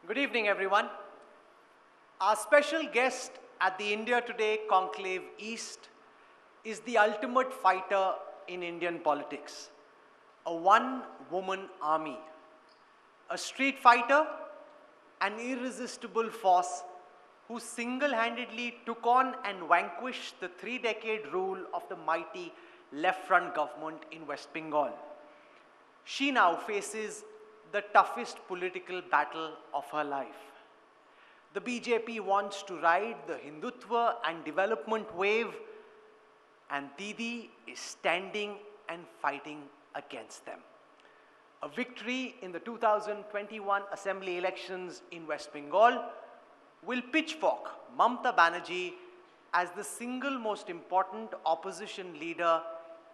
Good evening, everyone. Our special guest at the India Today Conclave East is the ultimate fighter in Indian politics, a one-woman army, a street fighter, an irresistible force who single-handedly took on and vanquished the three-decade rule of the mighty left-front government in West Bengal. She now faces the toughest political battle of her life. The BJP wants to ride the Hindutva and development wave, and Didi is standing and fighting against them. A victory in the 2021 assembly elections in West Bengal will pitchfork Mamata Banerjee as the single most important opposition leader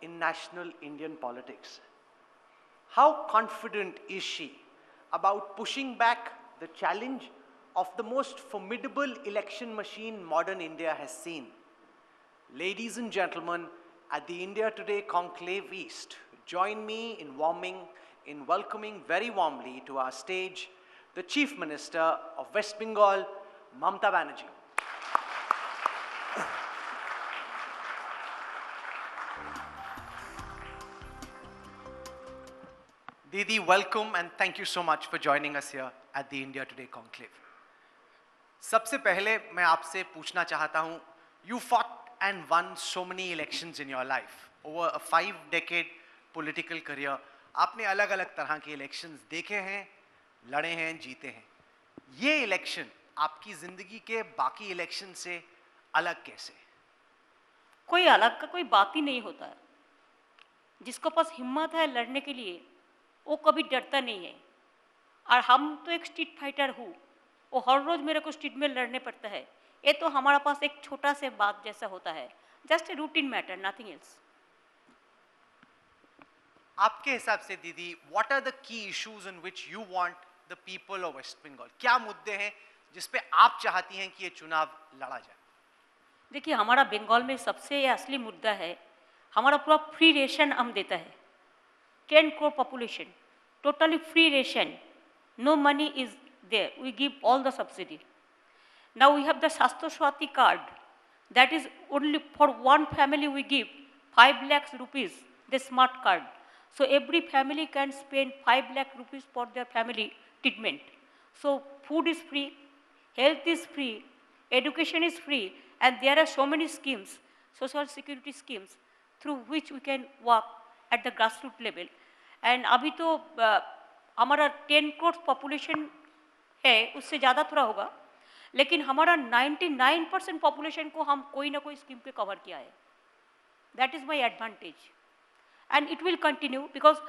in national Indian politics. How confident is she about pushing back the challenge of the most formidable election machine modern India has seen? Ladies and gentlemen, at the India Today Conclave East, join me in welcoming very warmly to our stage the Chief Minister of West Bengal, Mamata Banerjee. Didi, welcome and thank you so much for joining us here at the India Today Conclave. सबसे पहले मैं आपसे पूछना चाहता हूँ, you fought and won so many elections in your life over a 5-decade political career. आपने अलग-अलग तरह के elections देखे हैं, लड़े हैं, जीते हैं. ये election आपकी जिंदगी के बाकी election से अलग कैसे? कोई अलग का कोई बात ही नहीं होता है. जिसको पास हिम्मत है लड़ने के लिए वो कभी डरता नहीं है. और हम तो एक स्ट्रीट फाइटर हूँ, वो हर रोज़ मेरे को स्ट्रीट में लड़ने पड़ता है. ये तो हमारा पास एक छोटा से बात जैसा होता है, just a routine matter, nothing else. आपके हिसाब से दीदी, what are the key issues in which you want the people of waste Bengal? क्या मुद्दे हैं जिस पे आप चाहती हैं कि ये चुनाव लड़ा जाए? देखिए, हमारा बंगाल में सबसे असली मुद्दा है, हमारा पूरा फ्री रेशन हम देता है. 10 crore population, totally free ration, no money is there, we give all the subsidy. Now we have the Shastro Swati card, that is only for one family we give 5 lakhs rupees, the smart card. So every family can spend 5 lakh rupees for their family treatment. So food is free, health is free, education is free, and there are so many schemes, social security schemes, through which we can work at the grassroots level. And अभी तो हमारा 10 crore population है, उससे ज़्यादा थोड़ा होगा, लेकिन हमारा 99% पॉपुलेशन को हम कोई ना कोई स्कीम पे कवर किया है. That is my advantage and it will continue because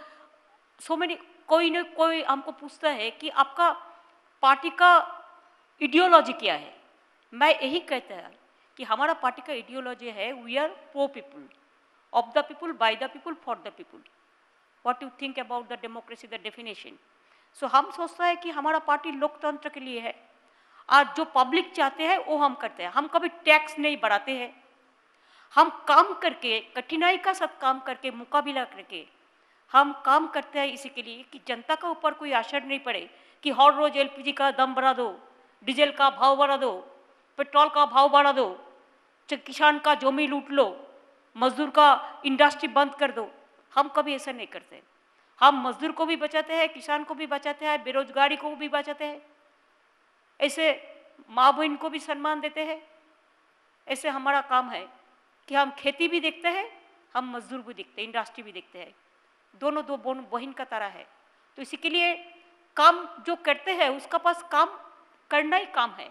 so many कोई ना कोई हमको पूछता है कि आपका पार्टी का आइडियोलॉजी क्या है. मैं यही कहता है कि हमारा पार्टी का आइडियोलॉजी है, we are pro people, of the people, by the people, for the people. What you think about the democracy, the definition. So हम सोचते हैं कि हमारा पार्टी लोकतंत्र के लिए है और जो पब्लिक चाहते हैं वो हम करते हैं. हम कभी टैक्स नहीं बढ़ाते हैं. हम काम करके, कठिनाई का साथ काम करके, मुकाबला करके हम काम करते हैं इसी के लिए कि जनता के ऊपर कोई असर नहीं पड़े कि हर रोज़ LPG का दाम बढ़ा दो, डीजल का भाव बढ़ा दो, पेट्रोल का भाव बढ़ा दो, किसान का जमी लूट लो, मजदूर का इंडस्ट्री बंद कर दो. हम कभी ऐसा नहीं करते. हम मजदूर को भी बचाते हैं, किसान को भी बचाते हैं, बेरोजगारी को भी बचाते हैं. ऐसे माँ बहन को भी सम्मान देते हैं. ऐसे हमारा काम है कि हम खेती भी देखते हैं, हम मजदूर भी देखते हैं, इंडस्ट्री भी देखते हैं. दोनों दो बहन का तरह है. तो इसी के लिए काम जो करते हैं उसका पास काम करना ही काम है.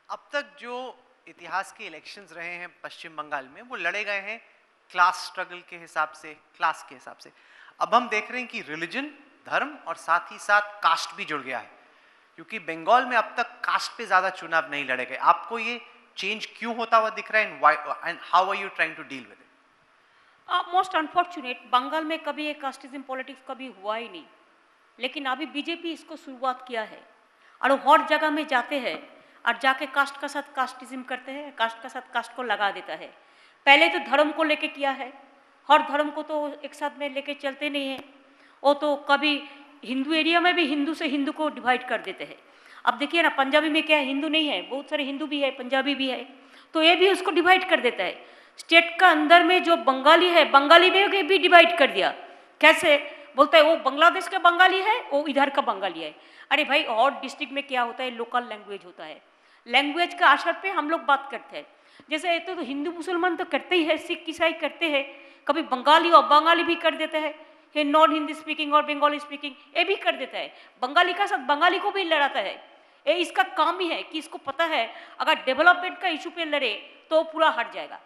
अब तक जो इतिहास के इलेक्शंस रहे हैं पश्चिम बंगाल में, वो लड़े गए हैं क्लास स्ट्रगल के हिसाब से, क्लास के हिसाब से. अब हम देख रहे हैं कि रिलीजन, धर्म और साथ ही साथ कास्ट भी जुड़ गया है, क्योंकि बंगाल में अब तक कास्ट पे ज्यादा चुनाव नहीं लड़े गए. आपको ये चेंज क्यों होता हुआ दिख रहा है and how are you trying to deal with it? Most unfortunate, Bengal में कभी ये कास्टिज्म पॉलिटिक्स कभी हुआ ही नहीं, लेकिन अभी बीजेपी इसको शुरुआत किया है और हर जगह में जाते हैं और जाके कास्ट का साथ कास्टिज्म करते हैं, कास्ट का साथ कास्ट को लगा देता है. पहले तो धर्म को लेके किया है, हर धर्म को तो एक साथ में लेके चलते नहीं हैं. वो तो कभी हिंदू एरिया में भी हिंदू से हिंदू को डिवाइड कर देते हैं। अब देखिए ना, पंजाबी में क्या है, हिंदू नहीं है, बहुत सारे हिंदू भी है, पंजाबी भी है, तो ये भी उसको डिवाइड कर देता है। स्टेट का अंदर में जो बंगाली है, बंगाली में भी डिवाइड कर दिया। कैसे? बोलता है वो बांग्लादेश का बंगाली है, वो इधर का बंगाली है। अरे भाई, और डिस्ट्रिक्ट में क्या होता है, लोकल लैंग्वेज होता है, लैंग्वेज का असर पे हम लोग बात करते हैं। जैसे तो हिंदू मुसलमान तो करते ही है, सिख ईसाई करते हैं, कभी बंगाली और बंगाली भी कर देते हैं, ये नॉन हिंदी स्पीकिंग और बंगाली स्पीकिंग ये भी कर देता है, बंगाली का साथ बंगाली को भी लड़ाता है। ये इसका काम ही है कि इसको पता है अगर डेवलपमेंट का इशू पे लड़े तो पूरा हट जाएगा।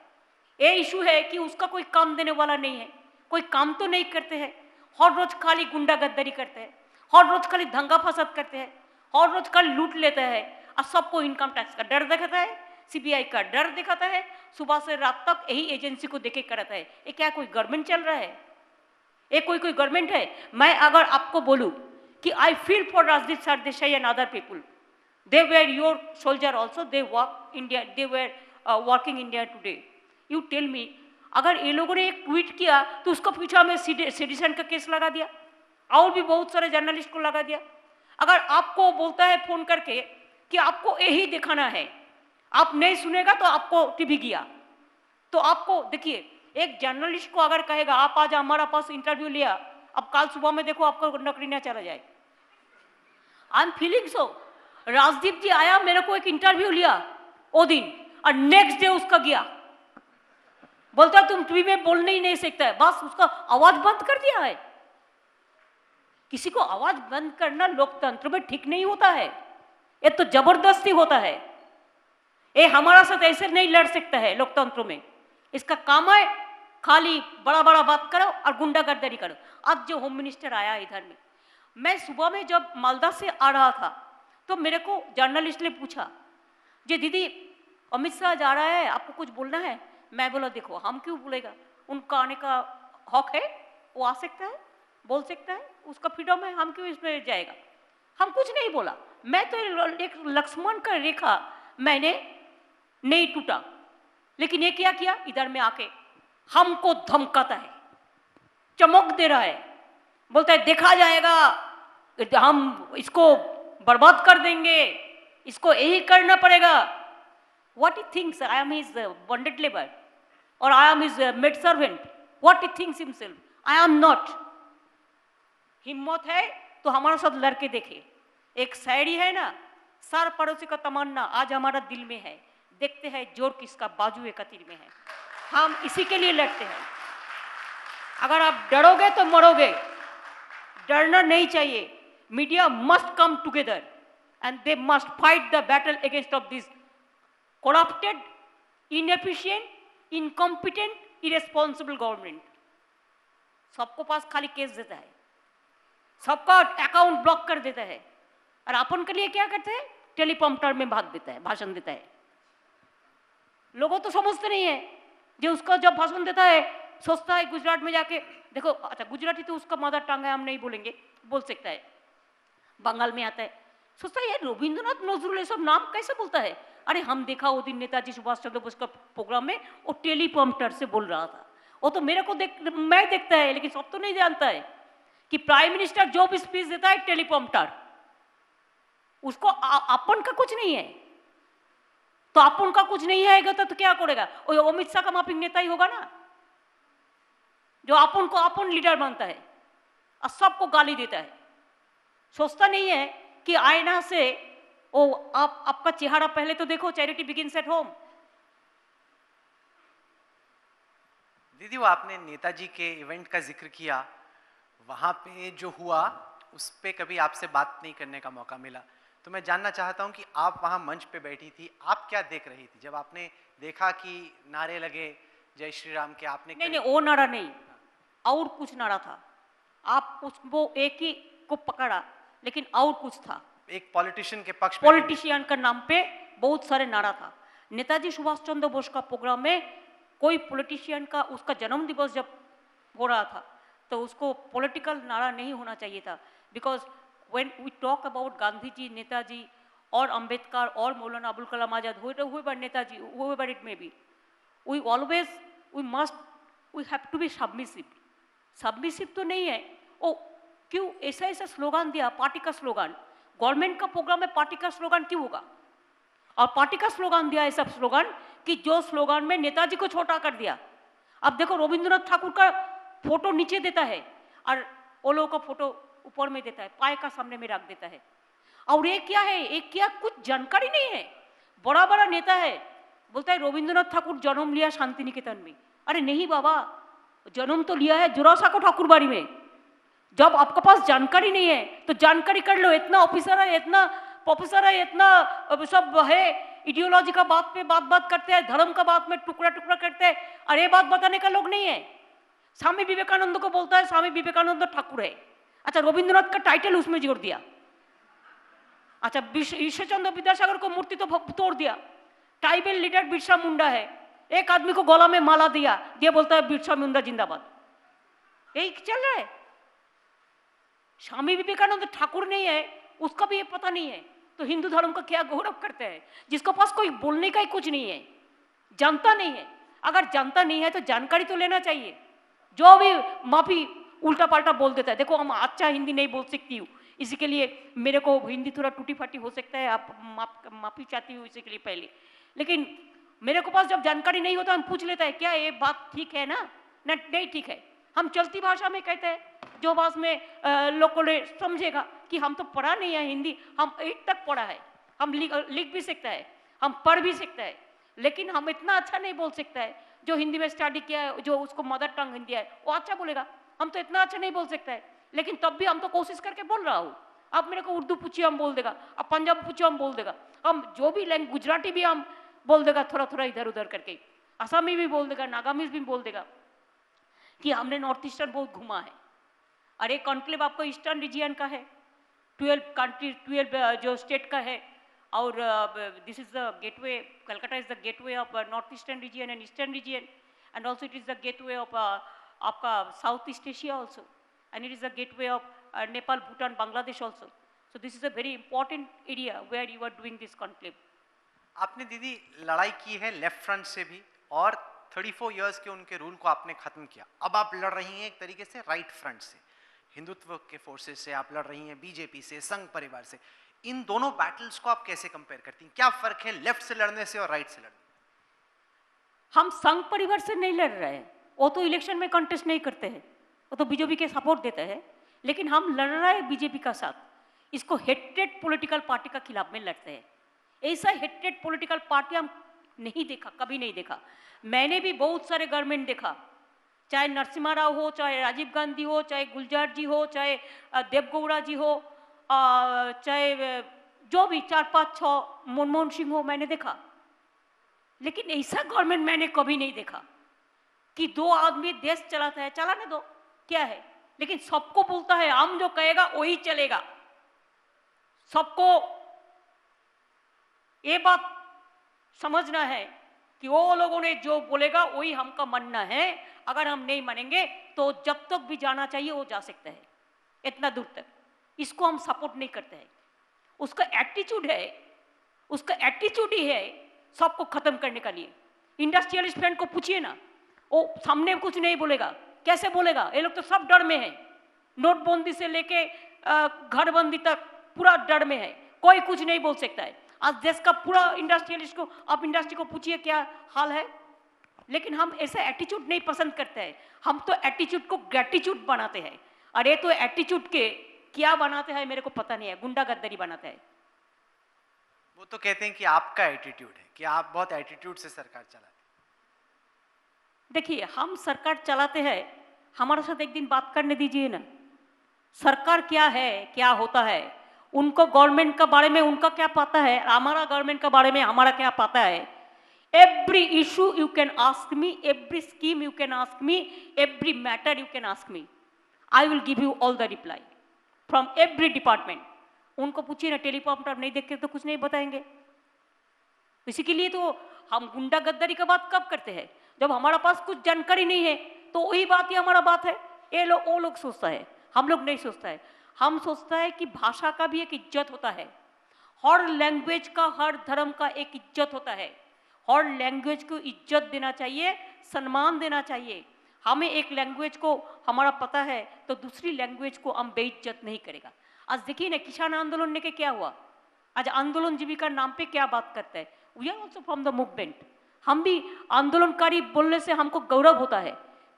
ये इशू है कि उसका कोई काम देने वाला नहीं है, कोई काम तो नहीं करते हैं, हर रोज खाली गुंडागर्दी करते हैं, हर रोज खाली दंगा फसाद करते हैं, हर रोज खाली लूट लेते हैं, और सबको इनकम टैक्स का डर दिखाता है, सीबीआई का डर दिखाता है, सुबह से रात तक यही एजेंसी को देखे कराता है। ये क्या कोई गवर्नमेंट चल रहा है? ये कोई गवर्नमेंट है? मैं अगर आपको बोलूं कि I feel for Rajdeep Sardesai and other people, they were your soldier also, they work India, they were working India today. You tell me, अगर ये लोगों ने एक ट्वीट किया तो उसको पीछा में सिटीजन का केस लगा दिया, और भी बहुत सारे जर्नलिस्ट को लगा दिया। अगर आपको बोलता है फोन करके कि आपको यही दिखाना है, आप नहीं सुनेगा तो आपको टीवी गया, तो आपको देखिए, एक जर्नलिस्ट को अगर कहेगा आप आज हमारा पास इंटरव्यू लिया, अब कल सुबह में देखो आपको नौकरी ना चला जाए। I am feeling so, Rajdeep ji आया, मेरे को एक इंटरव्यू लिया वो दिन, और नेक्स्ट डे उसका गया, बोलता तुम टीवी में बोलने ही नहीं सकता है, बस उसका आवाज बंद कर दिया है। किसी को आवाज बंद करना लोकतंत्र में ठीक नहीं होता है, ये तो जबरदस्ती होता है। ये हमारा साथ ऐसे नहीं लड़ सकता है लोकतंत्र में। इसका काम है खाली बड़ा बड़ा बात करो और गुंडागर्दी करो। आज जो होम मिनिस्टर आया इधर में, मैं सुबह में जब मालदा से आ रहा था तो मेरे को जर्नलिस्ट ने पूछा, जी दीदी अमित शाह जा रहा है, आपको कुछ बोलना है? मैं बोला देखो, हम क्यों बोलेगा, उनका आने का हक है, वो आ सकता है, बोल सकता है, उसका फ्रीडम है, हम क्यों इसमें जाएगा। हम कुछ नहीं बोला, मैं तो एक लक्ष्मण का रेखा मैंने नहीं टूटा। लेकिन ये क्या किया, इधर में आके हमको धमकाता है, चमक दे रहा है, बोलता है देखा जाएगा, हम इसको बर्बाद कर देंगे, इसको यही करना पड़ेगा। What he thinks, I am his bonded labor or I am his maid servant. What he thinks himself, I am not. हिम्मत है तो हमारे साथ लड़के देखे। एक शायरी है ना, सार पड़ोसी का तमन्ना आज हमारा दिल में है, देखते हैं जोर किसका बाजू एक तीर में है। हम इसी के लिए लड़ते हैं। अगर आप डरोगे तो मरोगे, डरना नहीं चाहिए। Media must come together and they must fight the battle against of this corrupted, inefficient, incompetent, irresponsible government। सबको पास खाली केस देता है, सबका अकाउंट ब्लॉक कर देता है, और अपन के लिए क्या करते हैं, टेलीप्रॉम्प्टर में भाग देता है, भाषण देता है। लोगों तो समझते नहीं है, जो उसका जब भाषण देता है सोचता है गुजरात में जाके देखो, अच्छा गुजराती तो उसका मदर टंग है, हम नहीं बोलेंगे, बोल सकता है। बंगाल में आता है, सोचता है यार रविंद्रनाथ नजरुल ये सब नाम कैसे बोलता है। अरे हम देखा वो दिन नेताजी सुभाष चंद्र बोस का प्रोग्राम में वो टेलीप्रॉम्प्टर से बोल रहा था। वो तो मेरे को मैं देखता है, लेकिन सब तो नहीं जानता है कि प्राइम मिनिस्टर जो भी स्पीच देता है टेलीप्रॉम्प्टर, उसको अपन का कुछ नहीं है। तो अपन का कुछ नहीं है तो क्या करेगा, वो अमित शाह का माफिक नेता ही होगा ना, जो अपन को अपन लीडर मानता है और सबको गाली देता है। सोचता नहीं है कि आईना से ओ आपका चेहरा पहले तो देखो, चैरिटी बिगिंस एट होम। दीदी, वो आपने नेताजी के इवेंट का जिक्र किया, वहां पे जो हुआ उस पे कभी आपसे बात नहीं करने का मौका मिला, तो मैं जानना चाहता हूं कि आप वहां मंच पे बैठी थी, आप क्या देख रही थी जब आपने देखा कि नारे लगे जय श्री राम के? आपने नहीं, वो नारा नहीं, और कुछ नारा था। आप वो एक ही को पकड़ा, लेकिन और कुछ था। एक पॉलिटिशियन के पक्ष, पॉलिटिशियन का नाम पे बहुत सारे नारा था। नेताजी सुभाष चंद्र बोस का प्रोग्राम में कोई पॉलिटिशियन का, उसका जन्म दिवस जब हो रहा था तो उसको पॉलिटिकल नारा नहीं होना चाहिए था। Because when we talk about Gandhi ji, Netaji और अंबेडकर और Maulana Abul Kalam Azad, whoever Netaji, whoever it may be, we have to be submissive। Submissive तो नहीं है, वो क्यों ऐसा ऐसा स्लोगन दिया, पार्टी का स्लोगन? गवर्नमेंट का प्रोग्राम में पार्टी का स्लोगन क्यों होगा? और पार्टी का स्लोगन दिया ऐसा स्लोगन कि जो स्लोगन में नेताजी को छोटा कर दिया। अब देखो रविंद्रनाथ ठाकुर का फोटो नीचे देता है और वो लोगों का फोटो ऊपर में देता है, पाए का सामने में रख देता है। और ये क्या है, ये क्या कुछ जानकारी नहीं है। बड़ा बड़ा नेता है, बोलता है रविंद्रनाथ ठाकुर जन्म लिया शांति निकेतन में। अरे नहीं बाबा, जन्म तो लिया है जोरासाको ठाकुर बाड़ी में। जब आपके पास जानकारी नहीं है तो जानकारी कर लो। इतना ऑफिसर है, इतना प्रोफेसर है, इतना सब है, इडियोलॉजी का बात पे बात करते हैं, धर्म का बात में टुकड़ा टुकड़ा करते हैं। अरे बात बताने का लोग नहीं है। स्वामी विवेकानंद को बोलता है स्वामी विवेकानंद ठाकुर है। अच्छा, रविंद्रनाथ का टाइटल उसमें जोड़ दिया। अच्छा, ईश्वरचंद्र विद्यासागर को मूर्ति तो तोड़ दिया। ट्राइबल लीडर बिरसा मुंडा है, एक आदमी को गला में माला दिया, ये बोलता है बिरसा मुंडा जिंदाबाद। यही चल रहा है। स्वामी विवेकानंद ठाकुर नहीं है, उसका भी ये पता नहीं है तो हिंदू धर्म का क्या गौरव करते हैं, जिसके पास कोई बोलने का ही कुछ नहीं है, जानता नहीं है। अगर जानता नहीं है तो जानकारी तो लेना चाहिए। जो भी माफी उल्टा पाल्टा बोल देता है। देखो, हम अच्छा हिंदी नहीं बोल सकती हूँ, इसी के लिए मेरे को हिंदी थोड़ा टूटी फाटी हो सकता है, आप माफी चाहती हूँ इसी के लिए पहले। लेकिन मेरे को पास जब जानकारी नहीं होता हम पूछ लेता है क्या ये बात ठीक है ना नहीं ठीक है। हम चलती भाषा में कहते हैं, जो भाषा में लोगों ने समझेगा कि हम तो पढ़ा नहीं है हिंदी, हम 8 तक पढ़ा है, हम लिख भी सकता है, हम पढ़ भी सकता है, लेकिन हम इतना अच्छा नहीं बोल सकता है। जो हिंदी में स्टडी किया है, जो उसको मदर टंग हिंदी है, वो अच्छा बोलेगा। हम तो इतना अच्छा नहीं बोल सकता है, लेकिन तब भी हम तो कोशिश करके बोल रहा हूँ। अब मेरे को उर्दू पूछिए हम बोल देगा, अब पंजाब पूछिए हम बोल देगा, हम जो भी लैंग्वेज, गुजराती भी हम बोल देगा थोड़ा थोड़ा इधर उधर करके, असमी भी बोल देगा, नागामीज भी बोल देगा कि हमने नॉर्थ ईस्टर्न बहुत घुमा है। अरे कॉन्क्लेव आपको ईस्टर्न रीजियन का है, 12 कंट्री, 12 जो स्टेट का है, और this is the gateway, Calcutta is the gateway of north eastern region and eastern region, and also it is the gateway of आपका south east Asia also, and it is the gateway of Nepal, Bhutan, Bangladesh also. So this is a very important area where you are doing this conclave. आपने दीदी लड़ाई की है left front से भी, और 34 years के उनके रूल को आपने खत्म किया। अब आप लड़ रही हैं एक तरीके से राइट फ्रंट से, हिंदुत्व के फोर्सेस से आप लड़ रही हैं, बीजेपी से, संघ परिवार से। इन दोनों बैटल्स को आप कैसे कंपेयर करती हैं? क्या फर्क है लेफ्ट से लड़ने से और राइट से लड़ने? हम संघ परिवार से नहीं लड़ रहे हैं, वो तो इलेक्शन में कंटेस्ट नहीं करते हैं, वो तो बीजेपी के सपोर्ट देते हैं। लेकिन हम लड़ रहे हैं बीजेपी का साथ, इसको हेटेड पॉलिटिकल पार्टी का खिलाफ में लड़ते हैं। ऐसा हेटेड पॉलिटिकल पार्टी हम नहीं देखा, कभी नहीं देखा। मैंने भी बहुत सारे गवर्नमेंट देखा, चाहे नरसिम्हा राव हो, चाहे राजीव गांधी हो, चाहे गुलजार जी हो, चाहे देवगौड़ा जी हो, चाहे जो भी 4-5-6 मनमोहन सिंह हो, मैंने देखा। लेकिन ऐसा गवर्नमेंट मैंने कभी नहीं देखा कि 2 आदमी देश चलाता है, चलाने दो क्या है, लेकिन सबको बोलता है हम जो कहेगा वही चलेगा। सबको ये बात समझना है कि वो लोगों ने जो बोलेगा वही हमका मानना है। अगर हम नहीं मानेंगे तो जब तक भी जाना चाहिए वो जा सकता है, इतना दूर तक। इसको हम सपोर्ट नहीं करते हैं। उसका एटीट्यूड है, उसका एटीट्यूड ही है सबको खत्म करने का लिए। इंडस्ट्रियलिस्ट फ्रेंड को पूछिए ना, वो सामने कुछ नहीं बोलेगा, कैसे बोलेगा? ये लोग तो सब डर में है, नोटबंदी से लेके घरबंदी तक पूरा डर में है, कोई कुछ नहीं बोल सकता है। आज देश का पूरा इंडस्ट्रियलिस्ट को, आप इंडस्ट्री को पूछिए क्या हाल है। लेकिन हम ऐसा एटीट्यूड नहीं पसंद करते हैं, हम तो एटीट्यूड को ग्रेटिट्यूड बनाते हैं। अरे तो एटीट्यूड के क्या बनाते हैं मेरे को पता नहीं है, गुंडागर्दी बनाते हैं। वो तो कहते हैं कि आपका एटीट्यूड है, कि आप बहुत एटीट्यूड से सरकार चलाते हैं। देखिए, हम सरकार चलाते हैं, हमारे साथ एक दिन बात करने दीजिए ना। सरकार क्या है, क्या होता है, उनको गवर्नमेंट का बारे में उनका क्या पता है, हमारा गवर्नमेंट का बारे में हमारा क्या पता है। Every issue you can ask me, every scheme you can ask me, every matter you can ask me, I will give you all the reply from every department. उनको पूछिए ना, टेलीप्रॉम्प्टर नहीं देखते तो कुछ नहीं बताएंगे। इसी के लिए तो हम गुंडा गद्दारी का बात कब करते हैं, जब हमारा पास कुछ जानकारी नहीं है, तो वही बात ही हमारा बात है। ये लोग, वो लोग सोचता है, हम लोग नहीं सोचता है। हम सोचता है कि भाषा का भी एक इज्जत होता है, हर लैंग्वेज का, हर धर्म का एक इज्जत होता है। हर लैंग्वेज को इज्जत देना चाहिए, सम्मान देना चाहिए। हमें एक लैंग्वेज को हमारा पता है तो दूसरी लैंग्वेज को हम बेइज्जत नहीं करेगा। आज देखिए ना किसान आंदोलन ने के क्या हुआ, आज आंदोलन जीविका नाम पे क्या बात करते हैं। We are also from the movement, हम भी आंदोलनकारी बोलने से हमको गौरव होता है।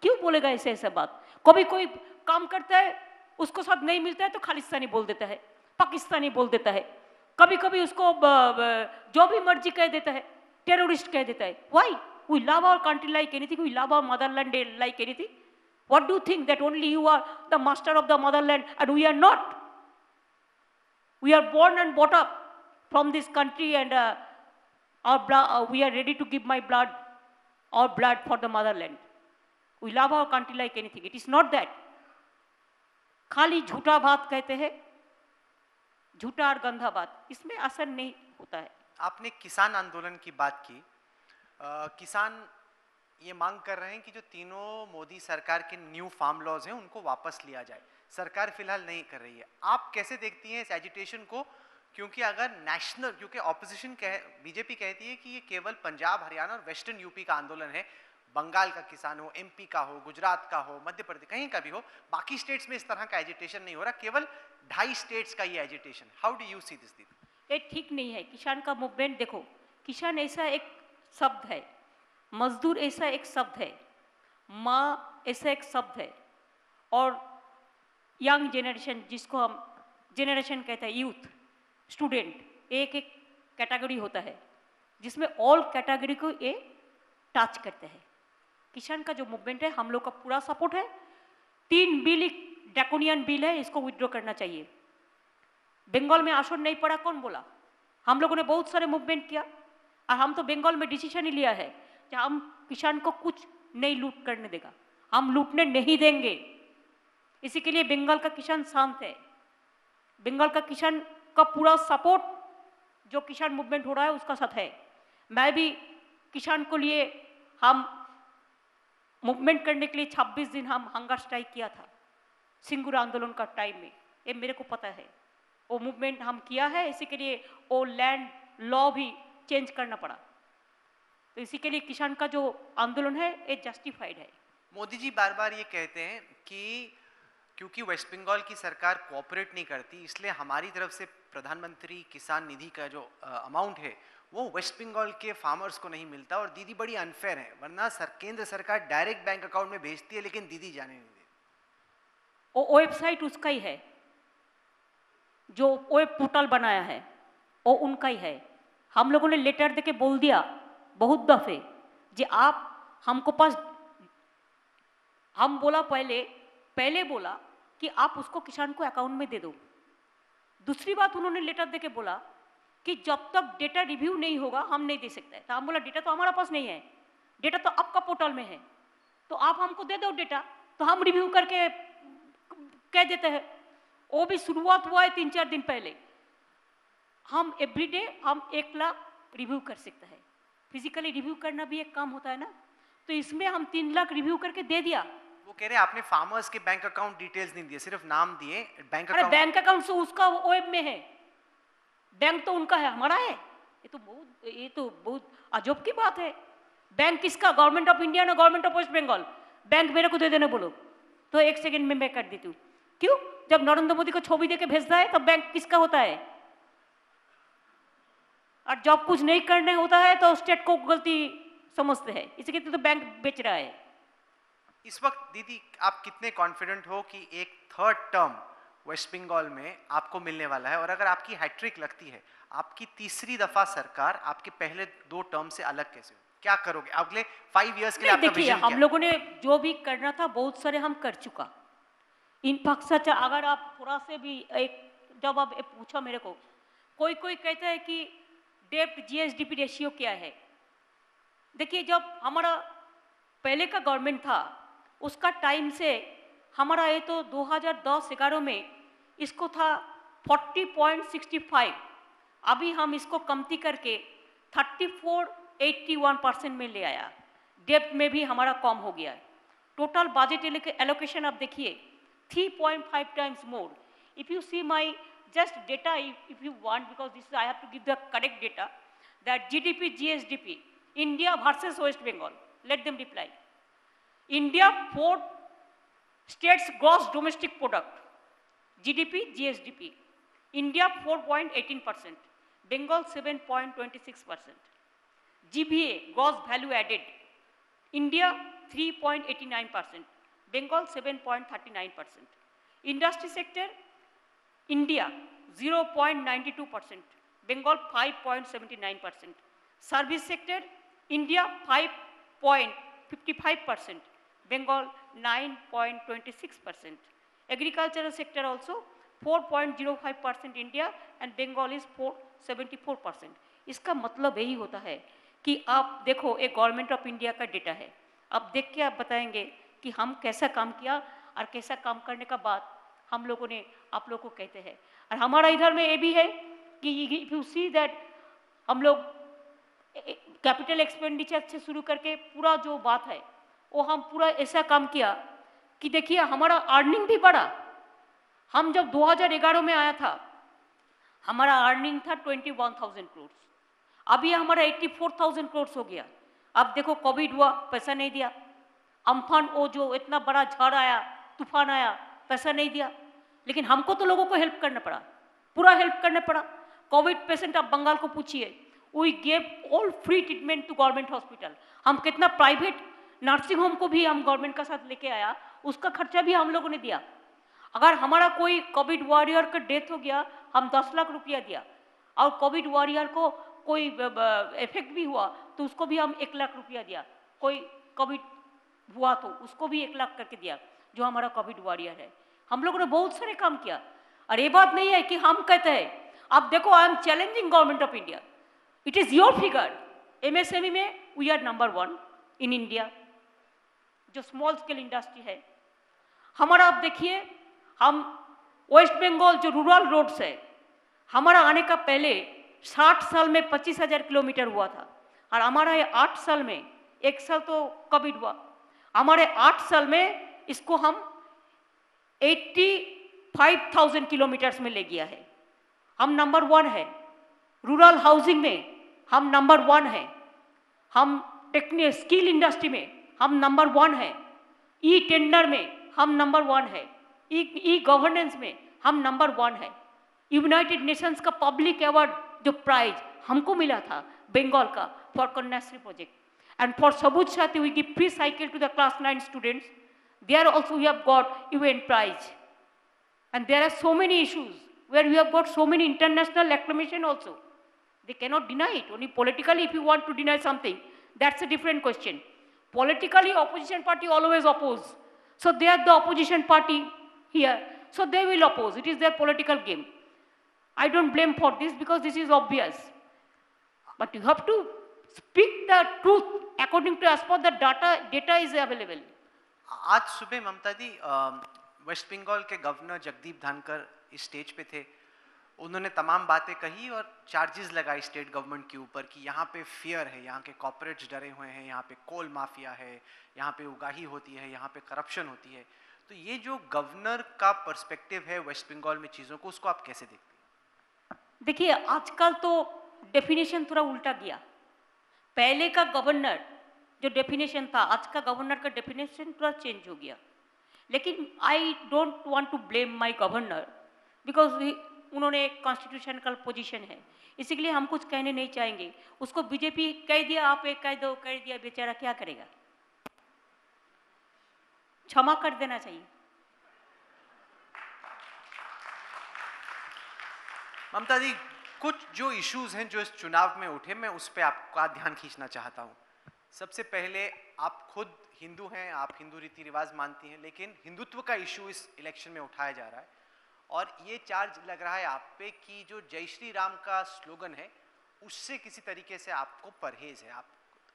क्यों बोलेगा ऐसे ऐसे बात। कभी कोई काम करता है उसको साथ नहीं मिलता है तो खालिस्तानी बोल देता है, पाकिस्तानी बोल देता है, कभी कभी उसको जो भी मर्जी कह देता है, टेररिस्ट कह देता है। Why we love our country like anything, we love our motherland like anything. What do you think that only you are the master of the motherland and we are not. We are born and brought up from this country and we are ready to give my blood, our blood for the motherland. We love our country like anything. It is not that. खाली झूठा बात कहते हैं, झूठा और गंदा बात, इसमें असर नहीं होता है। आपने किसान आंदोलन की बात की। किसान ये मांग कर रहे हैं कि जो तीनों मोदी सरकार के न्यू फार्म लॉज हैं उनको वापस लिया जाए। सरकार फिलहाल नहीं कर रही है। आप कैसे देखती हैं इस एजिटेशन को? क्योंकि अगर नेशनल, क्योंकि ऑपोजिशन बीजेपी कहती है कि ये केवल पंजाब, हरियाणा और वेस्टर्न यूपी का आंदोलन है, बंगाल का किसान हो, एमपी का हो, गुजरात का हो, मध्य प्रदेश कहीं का भी हो, बाकी स्टेट्स में इस तरह का एजिटेशन नहीं हो रहा, केवल 2.5 स्टेट्स का ये agitation. How do you see this दीदी? ये ठीक नहीं है। किसान का मूवमेंट देखो, किसान ऐसा एक शब्द है, मजदूर ऐसा एक शब्द है, माँ ऐसा एक शब्द है, और यंग जनरेशन जिसको हम जनरेशन कहते हैं, यूथ, स्टूडेंट, एक एक कैटेगरी होता है जिसमें ऑल कैटेगरी को ये टच करते हैं। किसान का जो मूवमेंट है हम लोग का पूरा सपोर्ट है। 3 बिल ड्रैकोनियन बिल है, इसको विड्रॉ करना चाहिए। बंगाल में आसन नहीं पड़ा, कौन बोला? हम लोगों ने बहुत सारे मूवमेंट किया और हम तो बंगाल में डिसीजन ही लिया है कि हम किसान को कुछ नहीं लूट करने देगा, हम लूटने नहीं देंगे। इसी के लिए बंगाल का किसान शांत है। बंगाल का किसान का पूरा सपोर्ट जो किसान मूवमेंट हो रहा है उसका साथ है। मैं भी किसान को लिए हम मूवमेंट करने के लिए 26 दिन हम हंगर स्ट्राइक किया था सिंगूर आंदोलन का टाइम में, ये मेरे को पता है। वो मूवमेंट हम किया है, इसी के लिए वो लैंड लॉ भी चेंज करना पड़ा। तो इसी के लिए किसान का जो आंदोलन है ये जस्टिफाइड है। मोदी जी बार बार ये कहते हैं कि क्योंकि वेस्ट बंगाल की सरकार कोऑपरेट नहीं करती, इसलिए हमारी तरफ से प्रधानमंत्री किसान निधि का जो अमाउंट है वो वेस्ट बंगाल के फार्मर्स को नहीं मिलता। और दीदी बड़ी अनफेयर है, वरना केंद्र सरकार डायरेक्ट बैंक अकाउंट में भेजती है लेकिन दीदी जाने नहीं देती। वो वेबसाइट उसका ही है, जो वेब पोर्टल बनाया है वो उनका ही है। हम लोगों ने लेटर देके बोल दिया बहुत दफे जी आप हमको पास, हम बोला पहले बोला कि आप उसको किसान को अकाउंट में दे दो। दूसरी बात उन्होंने लेटर देके बोला कि जब तक डेटा रिव्यू नहीं होगा हम नहीं दे सकते। तो हम बोला डेटा तो हमारा पास नहीं है, डेटा तो आपका पोर्टल में है, तो आप हमको दे दो डेटा, तो हम रिव्यू करके कह देते हैं। वो भी शुरुआत हुआ है 3-4 दिन पहले। हम एवरीडे हम 1 लाख रिव्यू कर सकते हैं। फिजिकली रिव्यू करना भी एक काम होता है ना, तो इसमें हम 3 लाख रिव्यू करके दे दिया। वो कह रहे हैं आपने फार्मर्स के बैंक अकाउंट डिटेल्स नहीं दिए, सिर्फ नाम दिए। बैंक अरे बैंक अकाउंट से उसका वेब में है, बैंक तो उनका है, हमारा है। ये तो बहुत अजब की बात है। बैंक किसका? गवर्नमेंट ऑफ इंडिया ना government of waste Bengal. Bank मेरे को दे देने बोलो तो 1 सेकंड में मैं कर देती हूँ। क्यों? जब नरेंद्र मोदी को छवि देके भेजता है तो बैंक किसका होता है? और जब कुछ नहीं करने होता है तो स्टेट को गलती समझते हैं, इसलिए तो बैंक बेच रहा है। इस वक्त दीदी आप कितने कॉन्फिडेंट हो कि एक 3rd टर्म वेस्ट बंगाल में आपको मिलने वाला है? और अगर आपकी हैट्रिक लगती है, आपकी तीसरी दफा सरकार आपके पहले 2 टर्म से अलग कैसे हो? क्या करोगे अगले 5 इयर्स के लिए? आपका देखिए, हम लोगों ने जो भी करना था बहुत सारे हम कर चुका। इनफैक्ट सच, अगर आप थोड़ा से भी एक जब आप पूछा मेरे को, कोई कहता है कि डेप्ट जीएसडीपी रेशियो क्या है। देखिए, जब हमारा पहले का गवर्नमेंट था उसका टाइम से हमारा ये तो 2010-11 में इसको था 40.65, अभी हम इसको कमती करके 34.81% में ले आया। डेप्ट में भी हमारा कम हो गया है। टोटल बजट एलोकेशन आप देखिए 3.5 times more. If you see my just data, if you want, because this I have to give the correct data, that GDP, GSDP, India versus West Bengal, let them reply. India, 4 states gross domestic product, GDP, GSDP. India 4.18%, Bengal 7.26%. GVA, gross value added, India 3.89%, Bengal 7.39%. Industry sector, India 0.92%, Bengal 5.79%. Service sector, India 5.55%, Bengal 9.26%. Agricultural sector also 4.05% India and Bengal is 4.74%. इसका मतलब यही होता है कि आप देखो एक government of India का डेटा है, आप देख के आप बताएंगे कि हम कैसा काम किया और कैसा काम करने का बाद हम लोगों ने आप लोगों को कहते हैं। और हमारा इधर में ये भी है कि इफ यू सी दैट हम लोग कैपिटल एक्सपेंडिचर से शुरू करके पूरा जो बात है वो हम पूरा ऐसा काम किया कि देखिए हमारा अर्निंग भी बढ़ा। हम जब 2011 में आया था हमारा अर्निंग था 21,000 करोड़, अभी हमारा 84,000 करोड़ हो गया। अब देखो कोविड हुआ, पैसा नहीं दिया, अम्फान वो जो इतना बड़ा झड़ आया, तूफान आया, पैसा नहीं दिया, लेकिन हमको तो लोगों को हेल्प करना पड़ा, पूरा हेल्प करना पड़ा। कोविड पेशेंट आप बंगाल को पूछिए, we gave all free treatment to government hospital. हम कितना प्राइवेट नर्सिंग होम को भी हम गवर्नमेंट का साथ लेके आया, उसका खर्चा भी हम लोगों ने दिया। अगर हमारा कोई कोविड वॉरियर का डेथ हो गया, हम 10 लाख रुपया दिया, और कोविड वॉरियर को कोई इफेक्ट भी हुआ तो उसको भी हम 1 लाख रुपया दिया। कोई कोविड हुआ तो उसको भी 1 लाख करके दिया, जो हमारा कोविड वॉरियर है। हम लोगों ने बहुत सारे काम किया। और ये बात नहीं है कि हम कहते हैं, आप देखो I am challenging government of India, it is your figure. MSME में we are number 1 in India, जो स्मॉल स्केल इंडस्ट्री है हमारा। आप देखिए हम वेस्ट बंगाल जो रूरल रोड्स है, हमारा आने का पहले 60 साल में 25,000 किलोमीटर हुआ था, और हमारा ये 8 साल में, 1 साल तो कोविड हुआ, हमारे 8 साल में इसको हम 85,000 किलोमीटर्स में ले गया है। हम नंबर 1 है। रूरल हाउसिंग में हम नंबर 1 है। हम टेक्निकल स्किल इंडस्ट्री में हम नंबर 1 है। ई टेंडर में हम नंबर 1 है। ई गवर्नेंस में हम नंबर 1 है। यूनाइटेड नेशंस का पब्लिक अवार्ड जो प्राइज हमको मिला था बंगाल का for Kanyashree project, and for Sabooj Sathi we give free cycle to the class 9 students, there also we have got UN prize, and there are so many issues where we have got so many international acclamation also. They cannot deny it. Only politically, if you want to deny something, that's a different question. Politically, opposition party always oppose. So they are the opposition party here. So they will oppose. It is their political game. I don't blame for this because this is obvious. But you have to speak the truth according to as per the data is available. आज सुबह ममता दी waste Bengal के governor Jagdeep Dhankhar इस stage पे थे, उन्होंने तमाम बातें कही और चार्जेस लगाई स्टेट गवर्नमेंट के ऊपर कि यहाँ पे फियर है, यहाँ के कॉर्पोरेट्स डरे हुए हैं, यहाँ पे कोल माफिया है, यहाँ पे उगाही होती है, यहाँ पे करप्शन होती है। तो ये जो गवर्नर का पर्सपेक्टिव है वेस्ट बंगाल में चीज़ों को, उसको आप कैसे देखते हैं? देखिए आजकल तो डेफिनेशन थोड़ा उल्टा गया। पहले का गवर्नर जो डेफिनेशन था, आज का गवर्नर का डेफिनेशन थोड़ा चेंज हो गया। लेकिन I don't want to blame my governor because उन्होंने एक कॉन्स्टिट्यूशनल पोजीशन है, इसीलिए हम कुछ कहने नहीं चाहेंगे। उसको बीजेपी कह दिया, आप एक कह दो, कह दिया, बेचारा क्या करेगा? क्षमा कर देना चाहिए। ममता दी, कुछ जो इश्यूज हैं जो इस चुनाव में उठे, मैं उस पर आपका ध्यान खींचना चाहता हूँ। सबसे पहले, आप खुद हिंदू हैं, आप हिंदू रीति रिवाज मानती हैं, लेकिन हिंदुत्व का इशू इस इलेक्शन में उठाया जा रहा है और ये चार्ज लग रहा है आप पे कि जो जय श्री राम का स्लोगन है उससे किसी तरीके से आपको परहेज है। आप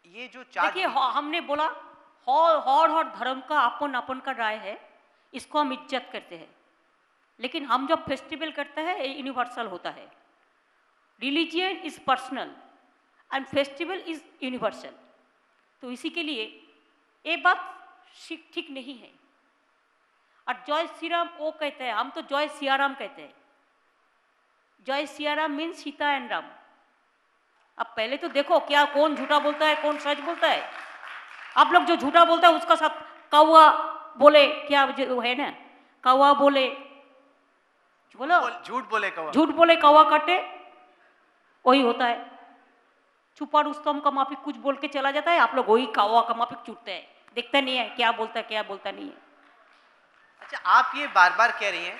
ये जो चार्ज, देखिए हमने बोला हर धर्म का अपन अपन का राय है, इसको हम इज्जत करते हैं, लेकिन हम जब फेस्टिवल करते हैं यूनिवर्सल होता है। Religion is personal and festival is universal. तो इसी के लिए ये बात ठीक नहीं है। और जय श्री राम वो कहते हैं, हम तो जय सियाराम कहते हैं। जय सियाराम मीन्स सीता एंड राम। अब पहले तो देखो क्या कौन झूठा बोलता है, कौन सच बोलता है। आप लोग जो झूठा बोलता है उसका साथ कौवा बोले क्या जो है ना, कौवा बोले बोलो, झूठ बोले कौवा काटे, वही होता है। छुपा रुस्तम का माफिक कुछ बोल के चला जाता है, आप लोग वही कौवा का माफिक छूटते हैं, देखते नहीं है क्या बोलता है क्या बोलता नहीं है। अच्छा, आप ये बार बार कह रही हैं,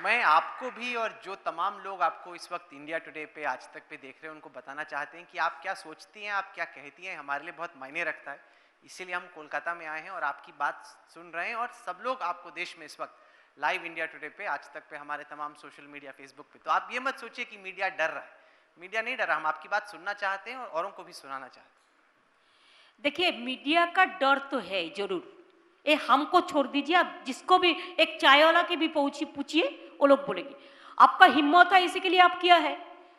मैं आपको भी और जो तमाम लोग आपको इस वक्त इंडिया टुडे पे आज तक पे देख रहे हैं उनको बताना चाहते हैं कि आप क्या सोचती हैं, आप क्या कहती हैं, हमारे लिए बहुत मायने रखता है। इसीलिए हम कोलकाता में आए हैं और आपकी बात सुन रहे हैं, और सब लोग आपको देश में इस वक्त लाइव इंडिया टुडे पे आज तक पे हमारे तमाम सोशल मीडिया फेसबुक पे, तो आप ये मत सोचिए कि मीडिया डर रहा है, मीडिया नहीं डरा, हम आपकी बात सुनना चाहते हैं और औरों को भी सुनाना चाहते हैं। देखिए, मीडिया का डर तो है जरूर, ये हमको छोड़ दीजिए, आप जिसको भी एक चाय वाला के भी पूछिए, वो लोग बोलेंगे आपका हिम्मत है इसी के लिए आप किया है,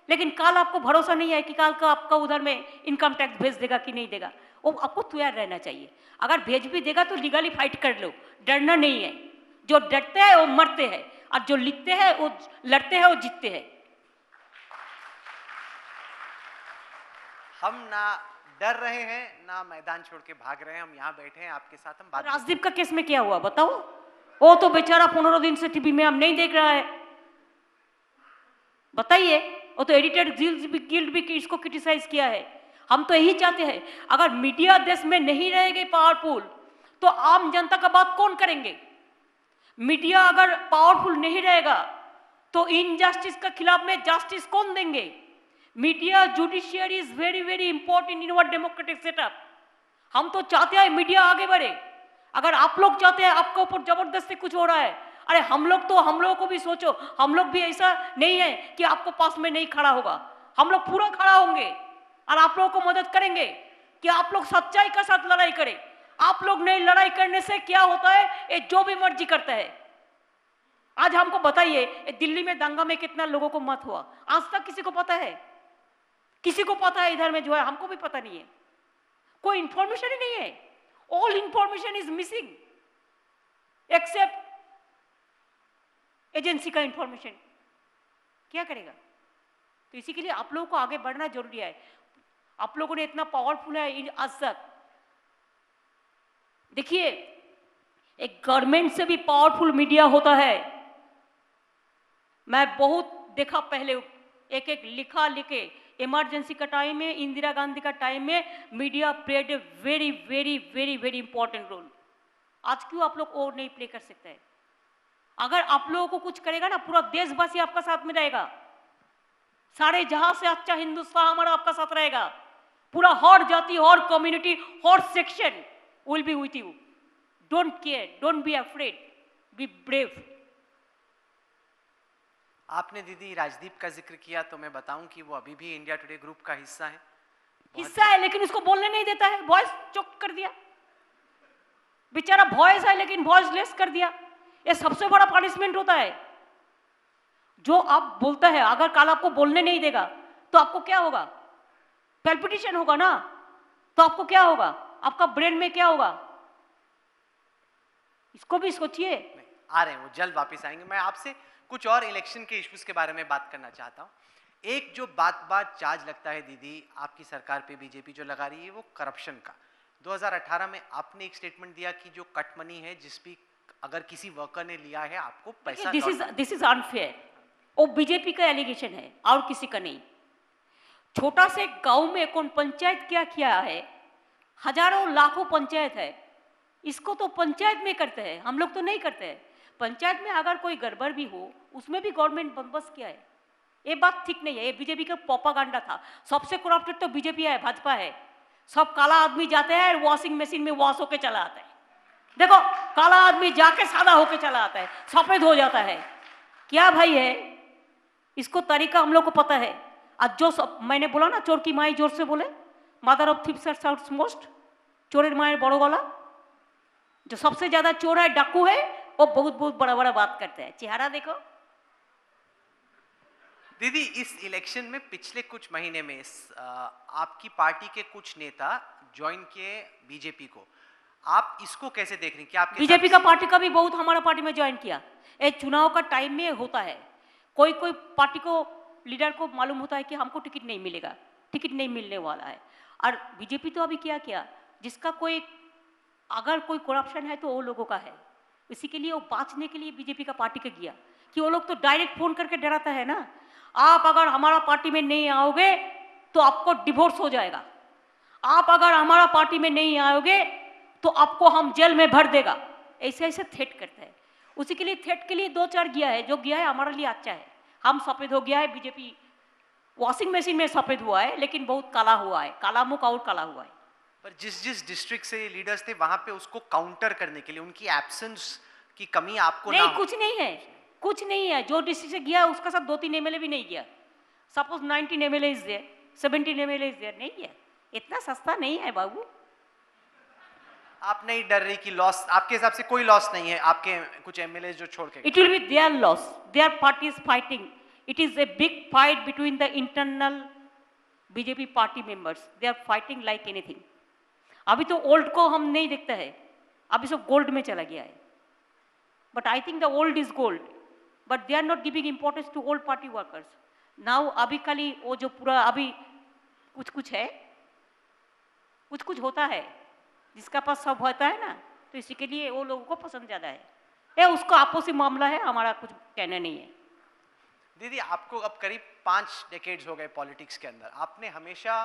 लेकिन कल आपको भरोसा नहीं है कि कल का आपका उधर में इनकम टैक्स भेज देगा कि नहीं देगा, वो आपको तैयार रहना चाहिए। अगर भेज भी देगा तो लीगली फाइट कर लो, डरना नहीं है। जो डरते हैं वो मरते हैं, और जो लिखते हैं वो लड़ते हैं वो जीतते हैं। हम ना डर रहे हैं ना मैदान छोड़ के भाग रहे हैं, हम यहाँ बैठे हैं आपके साथ, हम बात। राजदीप का केस में क्या हुआ बताओ? वो तो बेचारा 15 दिन से टीवी में हम नहीं देख रहा है, बताइए। वो तो एडिटेड गिल्ड भी इसको क्रिटिसाइज किया है। हम तो यही चाहते हैं, अगर मीडिया देश में नहीं रहेगी पावरफुल तो आम जनता का बात कौन करेंगे? मीडिया अगर पावरफुल नहीं रहेगा तो इनजस्टिस के खिलाफ में जस्टिस कौन देंगे? Media judiciary is very very important in our democratic setup. हम तो चाहते हैं मीडिया आगे बढ़े। अगर आप लोग चाहते हैं आपके ऊपर जबरदस्ती कुछ हो रहा है, अरे हम लोगों को भी सोचो, हम लोग भी ऐसा नहीं है कि आपको पास में नहीं खड़ा होगा, हम लोग पूरा खड़ा होंगे और आप लोगों को मदद करेंगे कि आप लोग सच्चाई के साथ लड़ाई करें। आप लोग नहीं लड़ाई करने से क्या होता है, ये जो भी मर्जी करता है। आज हमको बताइए, दिल्ली में दंगा में कितना लोगों को मौत हुआ, आज तक किसी को पता है? किसी को पता है इधर में जो है? हमको भी पता नहीं है, कोई इंफॉर्मेशन ही नहीं है। All information is missing except agency का इंफॉर्मेशन। क्या करेगा? तो इसी के लिए आप लोगों को आगे बढ़ना जरूरी है। आप लोगों ने इतना पावरफुल है आज तक, देखिए एक गवर्नमेंट से भी पावरफुल मीडिया होता है। मैं बहुत देखा पहले, एक एक लिखा लिखे, इमरजेंसी का टाइम में, इंदिरा गांधी का टाइम में media played a very very very very important role. आज क्यों आप लोग और नहीं प्ले कर सकते हैं? अगर आप लोगों को कुछ करेगा ना, पूरा देशवासी आपका साथ में रहेगा, सारे जहां से अच्छा हिंदुस्तान हमारा आपका साथ रहेगा। पूरा हर जाति, हर कम्युनिटी, हर section will be with you. Don't care, don't be afraid, be brave. आपने दीदी राजदीप का जिक्र किया, तो मैं बताऊं कि वो अभी भी इंडिया टुडे ग्रुप का हिस्सा है। लेकिन उसको बोलने नहीं देता है, वॉइस चोक कर दिया। बेचारा वॉइस है लेकिन वॉइस लेस कर दिया। ये सबसे बड़ा पनिशमेंट होता है। जो आप बोलता है, अगर कल आपको बोलने नहीं देगा तो आपको क्या होगा? पैल्पिटेशन होगा ना, तो आपको क्या होगा? आपका ब्रेन में क्या होगा? इसको भी सोचिए। आ रहे हैं, वो जल्द वापस आएंगे। मैं आपसे कुछ और इलेक्शन के इश्यूज के बारे में बात करना चाहता हूँ। एक जो बात चार्ज लगता है दीदी आपकी सरकार पे बीजेपी जो लगा रही है, वो करप्शन का। 2018 में आपने एक स्टेटमेंट दिया कि जो कट मनी है, जिस भी अगर किसी वर्कर ने लिया है आपको पैसा, दिस इज अनफेयर। वो बीजेपी का एलिगेशन है और किसी का नहीं। छोटा से गांव में कौन पंचायत क्या किया है? हजारों लाखों पंचायत है, इसको तो पंचायत में करते हैं, हम लोग तो नहीं करते हैं। पंचायत में अगर कोई गड़बड़ भी हो, उसमें भी गवर्नमेंट बंदोबस्त किया है। ये बात ठीक नहीं है, ये बीजेपी का प्रोपागेंडा था। सबसे करप्टेड तो बीजेपी है, भाजपा है। सब काला आदमी जाते हैं वॉशिंग मशीन में वॉश होके चला आता है। देखो, काला आदमी जाके सादा होके चला आता है, सफेद हो जाता है। क्या भाई है? इसको तरीका हम लोग को पता है। आज जो मैंने बोला ना, चोर की माई जोर से बोले, mother of thieves are south most. चोरेर माয়ের बड़ो गला। जो सबसे ज्यादा चोर है, डाकू है, वो बहुत बहुत बड़ा बड़ा बात करते हैं। चेहरा देखो। दीदी, इस इलेक्शन में पिछले कुछ महीने में आपकी पार्टी के कुछ नेता ज्वाइन किए बीजेपी को, आप इसको कैसे देख रही हैं? क्या आपके बीजेपी का पार्टी का भी बहुत हमारा पार्टी में ज्वाइन किया। ये चुनाव का टाइम में होता है, कोई कोई पार्टी को लीडर को मालूम होता है कि हमको टिकट नहीं मिलेगा, टिकट नहीं मिलने वाला है। और बीजेपी तो अभी क्या किया, जिसका कोई अगर कोई करप्शन है तो वो लोगों का है। इसी के लिए वो बाँचने के लिए बीजेपी का पार्टी के गया कि वो लोग तो डायरेक्ट फोन करके डराता है ना, आप अगर हमारा पार्टी में नहीं आओगे तो आपको डिवोर्स हो जाएगा, आप अगर हमारा पार्टी में नहीं आओगे तो आपको हम जेल में भर देगा, ऐसे ऐसे थ्रेट करता है। उसी के लिए थ्रेट के लिए 2-4 गया है, जो गया है हमारे लिए अच्छा है। हम सफ़ेद हो गया है, बीजेपी वॉशिंग मशीन में सफ़ेद हुआ है लेकिन बहुत काला हुआ है, काला मुख और काला हुआ है। पर जिस जिस डिस्ट्रिक्ट से लीडर्स थे वहां पे उसको काउंटर करने के लिए उनकी एब्सेंस की कमी आपको नहीं, ना कुछ नहीं है, कुछ नहीं है। जो डिस्ट्रिक्ट से गया उसका साथ 2-3 एमएलए भी नहीं गया। Suppose 19 MLA is there, 17 MLA is there, नहीं है। इतना सस्ता नहीं है बाबू। आप नहीं डर रही कि लॉस, आपके हिसाब से कोई लॉस नहीं है आपके कुछ एमएलए जो छोड़ के It will be their loss. Their party is fighting. It is a big fight between the internal BJP party members. They are fighting like anything. अभी तो ओल्ड को हम नहीं देखते हैं, अभी सब गोल्ड में चला गया है। But I think the old is gold, but they are not giving importance to old party workers. Now अभी खाली वो जो पूरा अभी कुछ कुछ है, कुछ कुछ होता है, जिसका पास सब होता है ना, तो इसी के लिए वो लोगों को पसंद ज़्यादा है। ये उसका आपसी मामला है, हमारा कुछ कहना नहीं है। दीदी आपको अब करीब 5 डेकेड्स हो गए पॉलिटिक्स के अंदर, आपने हमेशा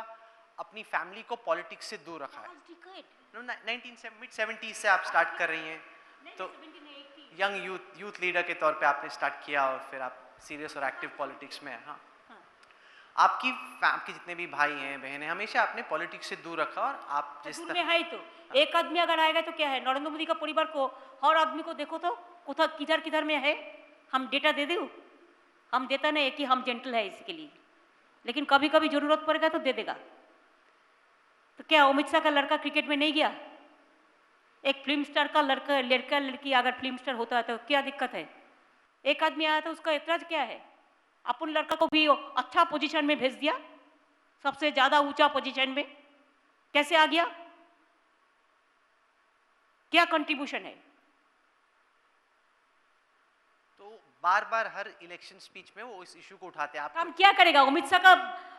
अपनी फैमिली को पॉलिटिक्स से दूर रखा है। 1970 से आप स्टार्ट कर रही हैं, तो यंग यूथ लीडर के तौर पे आपने स्टार्ट किया और फिर आप सीरियस और एक्टिव पॉलिटिक्स में हैं। हाँ, आपके जितने भी भाई हैं बहन हैं, हमेशा आपने पॉलिटिक्स से दूर रखा और आप जिस में है तो एक आदमी अगर आएगा तो क्या है, नरेंद्र मोदी का परिवार को हर आदमी को देखो तो कोथा किधर किधर में है, हम डेटा दे दो, हम देता नहीं कि हम जेंटल है इसके लिए, लेकिन कभी कभी जरूरत पड़ेगा तो दे देगा। तो क्या अमित शाह का लड़का क्रिकेट में नहीं गया? एक फिल्म स्टार का लड़का लड़की अगर फिल्म स्टार होता है तो क्या दिक्कत है? एक आदमी आया तो उसका एतराज क्या है? अपन लड़का को भी अच्छा पोजीशन में भेज दिया, सबसे ज्यादा ऊंचा पोजीशन में, कैसे आ गया? क्या कंट्रीब्यूशन है? तो बार बार हर इलेक्शन स्पीच में वो इस इशू को उठाते हैं। हम क्या करेगा? अमित शाह का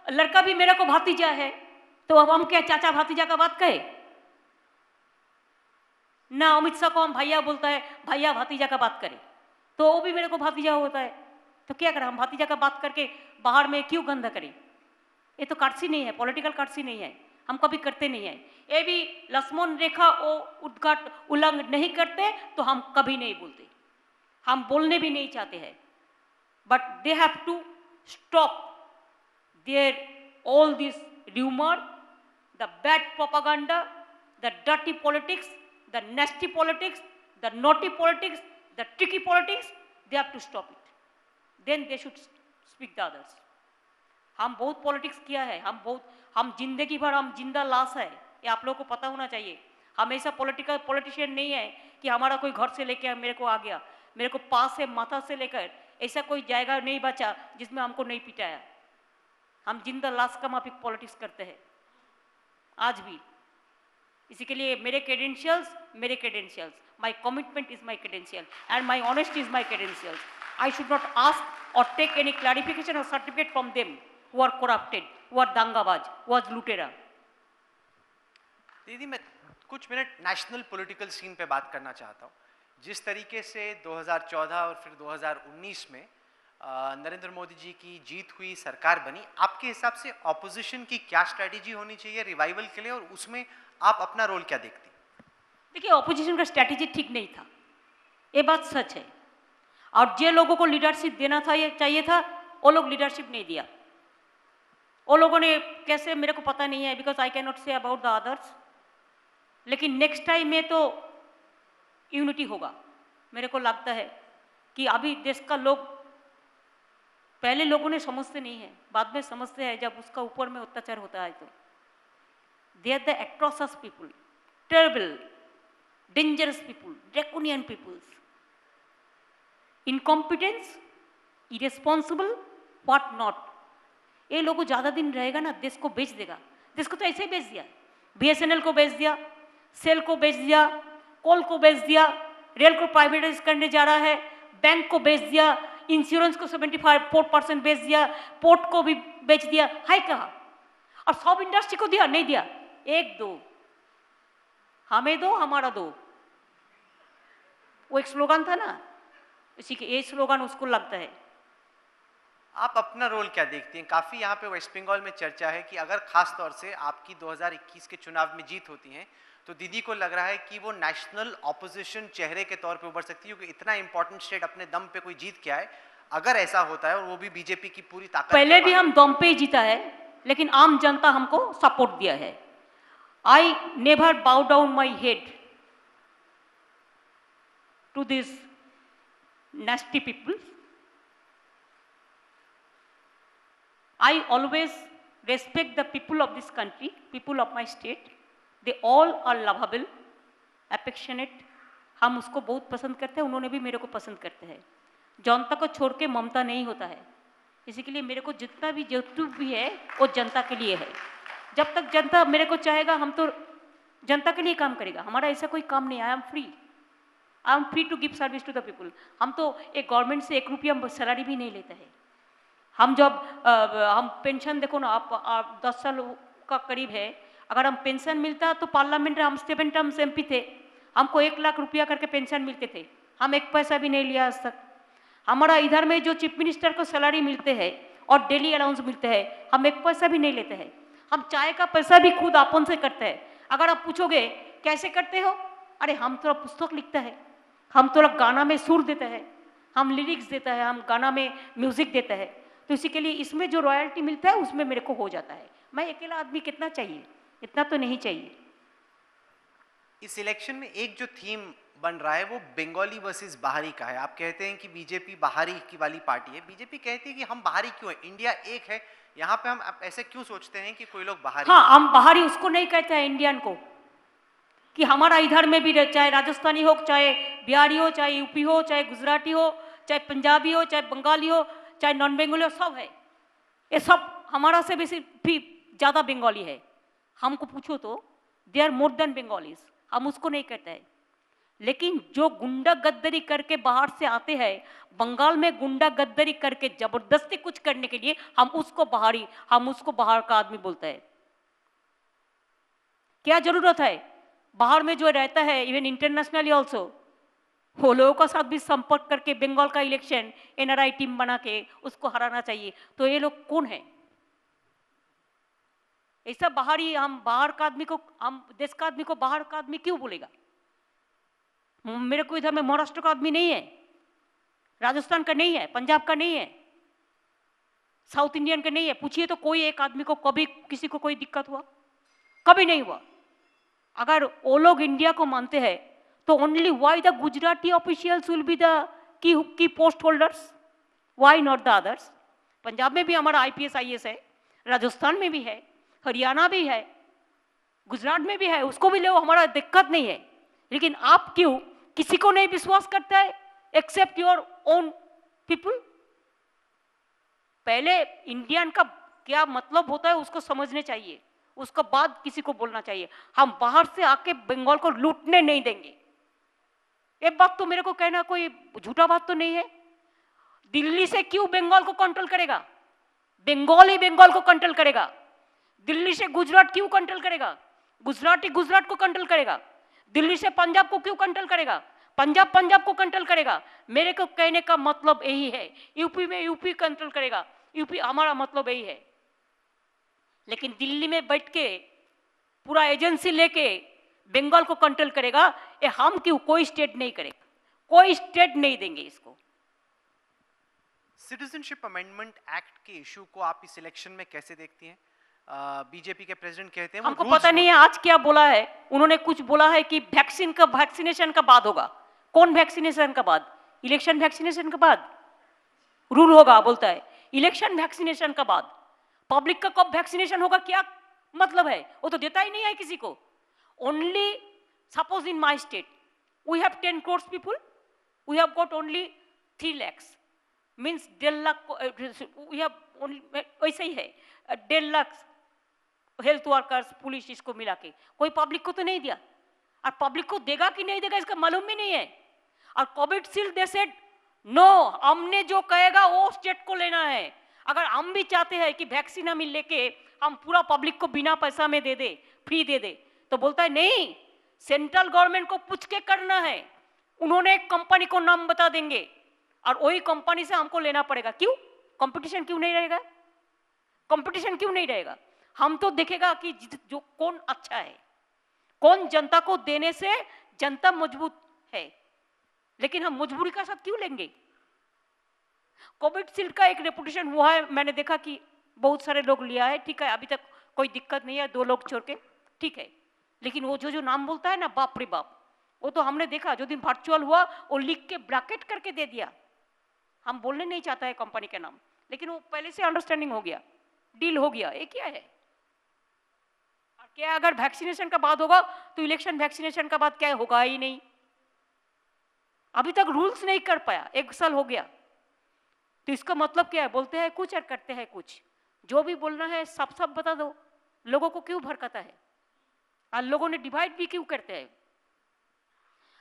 लड़का भी मेरे को भतीजा है, तो अब हम क्या चाचा भतीजा का बात कहे ना? अमित शाह को हम भैया बोलता है, भैया भतीजा का बात करे, तो वो भी मेरे को भतीजा होता है, तो क्या करें? हम भतीजा का बात करके बाहर में क्यों गंदा करें? ये तो कर्सी नहीं है, पॉलिटिकल कर्सी नहीं है, हम कभी करते नहीं है। ये भी लक्ष्मण रेखा वो उल्लंघन नहीं करते तो हम कभी नहीं बोलते, हम बोलने भी नहीं चाहते हैं। But they have to stop their all this rumour, the bad propaganda, the dirty politics, the nasty politics, the naughty politics, the tricky politics, they have to stop it, then they should speak the others. हम बहुत politics किया है, हम जिंदगी भर हम जिंदा लाश है, ये आप लोगों को पता होना चाहिए। हम ऐसा पॉलिटिशियन नहीं है कि हमारा कोई घर से लेकर मेरे को आ गया, मेरे को पास से माथा से लेकर ऐसा कोई जाएगा नहीं बचा जिसमें हमको नहीं पिटाया। हम जिंदा लाश का माफिक पॉलिटिक्स करते हैं आज भी। इसी के लिए मेरे credentials, my commitment is my credential and my honesty is my credentials. I should not ask or take any clarification or certificate from them who are corrupted, who are dangabaj, who are लुटेरा। दीदी मैं कुछ minute national political scene पे बात करना चाहता हूँ। जिस तरीके से 2014 और फिर 2019 में नरेंद्र मोदी जी की जीत हुई, सरकार बनी, आपके हिसाब से ऑपोजिशन की क्या स्ट्रैटेजी होनी चाहिए रिवाइवल के लिए, और उसमें आप अपना रोल क्या देखती? देखिए, ऑपोजिशन का स्ट्रैटेजी ठीक नहीं था, ये बात सच है। और जे लोगों को लीडरशिप देना था, ये चाहिए था, वो लोग लीडरशिप नहीं दिया। वो लोगों ने कैसे मेरे को पता नहीं है, because I can not say about the others. लेकिन नेक्स्ट टाइम में तो यूनिटी होगा। मेरे को लगता है कि अभी देश का लोग, पहले लोगों ने समझते नहीं है, बाद में समझते हैं जब उसका ऊपर में अत्याचार होता है। तो they are the atrocious people, terrible, dangerous people, draconian peoples, incompetence, irresponsible, what not. ये लोगों ज़्यादा दिन रहेगा ना, देश को बेच देगा। देश को तो ऐसे ही बेच दिया, BSNL को बेच दिया, सेल को बेच दिया, कोल को बेच दिया, रेल को प्राइवेटाइज करने जा रहा है, बैंक को बेच दिया, इंश्योरेंस को 74% बेच दिया, पोर्ट को भी बेच दिया है कहा, और सब इंडस्ट्री को दिया नहीं दिया, एक दो हमें दो हमारा दो, वो एक स्लोगन था ना, इसी के ये स्लोगन उसको लगता है। आप अपना रोल क्या देखती हैं? काफी यहाँ पे वेस्ट बंगाल में चर्चा है कि अगर खास तौर से आपकी 2021 के चुनाव में जीत होती है तो दीदी को लग रहा है कि वो नेशनल ऑपोजिशन चेहरे के तौर पे उभर सकती है, क्योंकि इतना इंपॉर्टेंट स्टेट अपने दम पे कोई जीत के आए, अगर ऐसा होता है और वो भी बीजेपी की पूरी ताकत पहले के भी बाद। हम दम पे ही जीता है, लेकिन आम जनता हमको सपोर्ट दिया है। I never bow down my head to this nasty people. I always respect the people of this country, people of my state. They all are lovable, affectionate. हम उसको बहुत पसंद करते हैं, उन्होंने भी मेरे को पसंद करते हैं। जनता को छोड़ के ममता नहीं होता है, इसी के लिए मेरे को जितना भी जो भी है वो जनता के लिए है। जब तक जनता मेरे को चाहेगा हम तो जनता के लिए काम करेगा। हमारा ऐसा कोई काम नहीं है। I am free to give service to the people. हम तो एक गवर्नमेंट से 1 रुपया सैलरी भी नहीं लेते हैं। हम जब हम पेंशन देखो ना, आप 10 साल का करीब है, अगर हम पेंशन मिलता तो पार्लियामेंट में हम 7 टर्म्स MP थे, हमको 1 लाख रुपया करके पेंशन मिलते थे, हम 1 पैसा भी नहीं लिया आज तक। हमारा इधर में जो चीफ मिनिस्टर को सैलरी मिलते हैं और डेली अलाउंस मिलते हैं, हम 1 पैसा भी नहीं लेते हैं। हम चाय का पैसा भी खुद अपन से करते हैं। अगर आप पूछोगे कैसे करते हो, अरे हम तो पुस्तक लिखता है, हम तो गाना में सुर देते हैं, हम लिरिक्स देता है, हम गाना में म्यूजिक देता है, तो इसी के लिए इसमें जो रॉयल्टी मिलता है उसमें मेरे को हो जाता है। मैं अकेला आदमी कितना चाहिए, इतना तो नहीं चाहिए। इस इलेक्शन में एक जो थीम बन रहा है वो बंगाली वर्सेस बाहरी का है। आप कहते हैं कि बीजेपी बाहरी की वाली पार्टी है, बीजेपी कहती है कि हम बाहरी क्यों है, इंडिया एक है, यहाँ पे हम ऐसे क्यों सोचते हैं कि कोई लोग बाहरी। हाँ, हम बाहरी उसको नहीं कहते हैं इंडियन को, कि हमारा इधर में भी चाहे राजस्थानी हो, चाहे बिहारी हो, चाहे यूपी हो, चाहे गुजराती हो, चाहे पंजाबी हो, चाहे बंगाली हो, चाहे नॉन बंगाली हो, सब है। ये सब हमारा से बेसी भी ज़्यादा बंगाली है। हमको पूछो तो they are more than Bengalis, हम उसको नहीं कहते हैं। लेकिन जो गुंडा गद्दारी करके बाहर से आते हैं, बंगाल में गुंडा गद्दारी करके जबरदस्ती कुछ करने के लिए हम उसको बाहर का आदमी बोलते हैं। क्या जरूरत है? बाहर में जो रहता है, इवन इंटरनेशनली ऑल्सो, वो लोगों का साथ भी संपर्क करके बंगाल का इलेक्शन NRI टीम बना के उसको हराना चाहिए। तो ये लोग कौन है? ऐसा बाहरी, हम बाहर का आदमी को, हम देश का आदमी को बाहर का आदमी क्यों बोलेगा? मेरे को इधर में महाराष्ट्र का आदमी नहीं है, राजस्थान का नहीं है, पंजाब का नहीं है, साउथ इंडियन का नहीं है। पूछिए तो कोई एक आदमी को कभी किसी को कोई दिक्कत हुआ? कभी नहीं हुआ। अगर वो लोग इंडिया को मानते हैं तो only why the Gujarati officials will be the key post holders, why not the others? Punjab में भी हमारा IPS IAS है, राजस्थान में भी है, हरियाणा भी है, गुजरात में भी है, उसको भी ले, हमारा दिक्कत नहीं है। लेकिन आप क्यों किसी को नहीं विश्वास करता है एक्सेप्ट योर ओन पीपल? पहले इंडियन का क्या मतलब होता है उसको समझने चाहिए, उसके बाद किसी को बोलना चाहिए। हम बाहर से आके बंगाल को लूटने नहीं देंगे। एक बात तो मेरे को कहना कोई झूठा बात तो नहीं है। दिल्ली से क्यों बंगाल को कंट्रोल करेगा? बंगाल ही बंगाल को कंट्रोल करेगा। दिल्ली से गुजरात क्यों कंट्रोल करेगा? गुजराती गुजरात को कंट्रोल करेगा। दिल्ली से पंजाब को क्यों कंट्रोल करेगा? पंजाब पंजाब को कंट्रोल करेगा। मेरे को कहने का मतलब यही है। यूपी में यूपी कंट्रोल करेगा, यूपी, हमारा मतलब यही है। लेकिन दिल्ली में बैठ के पूरा एजेंसी लेके बंगाल को कंट्रोल करेगा, ये हम क्यों? कोई स्टेट नहीं करेगा, कोई स्टेट नहीं देंगे इसको। सिटीजनशिप अमेंडमेंट एक्ट के इशू को आप इस इलेक्शन में कैसे देखती हैं? बीजेपी के प्रेसिडेंट कहते हैं हमको पता नहीं है आज क्या बोला है उन्होंने। कुछ बोला है कि वैक्सीनेशन का बाद होगा। कौन वैक्सीनेशन का बाद? इलेक्शन वैक्सीनेशन के बाद रूल होगा बोलता है। इलेक्शन वैक्सीनेशन का बाद पब्लिक का कब वैक्सीनेशन होगा, क्या मतलब है? वो तो देता ही नहीं है किसी को। Only suppose in my state we have 10 crore people, we have got only 3 lakhs, means 1.5 lakh. We have only, वैसे ही है 1.5 लाख हेल्थ वर्कर्स, पुलिस, इसको मिला के। कोई पब्लिक को तो नहीं दिया, और पब्लिक को देगा कि नहीं देगा इसका मालूम भी नहीं है। और कोविडशील्ड दे सेड नो, हमने जो कहेगा वो स्टेट को लेना है। अगर हम भी चाहते हैं कि वैक्सीन हम लेके हम पूरा पब्लिक को बिना पैसा में दे दे, फ्री दे दे, तो बोलता है नहीं, सेंट्रल गवर्नमेंट को पूछ के करना है। उन्होंने एक कंपनी को नाम बता देंगे और वही कंपनी से हमको लेना पड़ेगा। क्यों? कंपटीशन क्यों नहीं रहेगा? कंपटीशन क्यों नहीं रहेगा? हम तो देखेगा कि जो कौन अच्छा है, कौन जनता को देने से जनता मजबूत है, लेकिन हम मजबूरी का साथ क्यों लेंगे? कोविडशील्ड का एक रेपुटेशन हुआ है, मैंने देखा कि बहुत सारे लोग लिया है, ठीक है, अभी तक कोई दिक्कत नहीं है, 2 लोग छोड़ के, ठीक है। लेकिन वो जो नाम बोलता है ना, बाप रे बाप, वो तो हमने देखा जो दिन वर्चुअल हुआ, वो लिख के ब्रैकेट करके दे दिया। हम बोलने नहीं चाहता है कंपनी का नाम, लेकिन वो पहले से अंडरस्टैंडिंग हो गया, डील हो गया। ये क्या है? और क्या अगर वैक्सीनेशन का बात होगा तो इलेक्शन वैक्सीनेशन का बात क्या होगा ही नहीं। अभी तक रूल्स नहीं कर पाया, 1 साल हो गया, तो इसका मतलब क्या है? बोलते हैं कुछ और करते हैं कुछ। जो भी बोलना है सब सब बता दो। लोगों को क्यों भड़काता है? और लोगों ने डिवाइड भी क्यों करते हैं?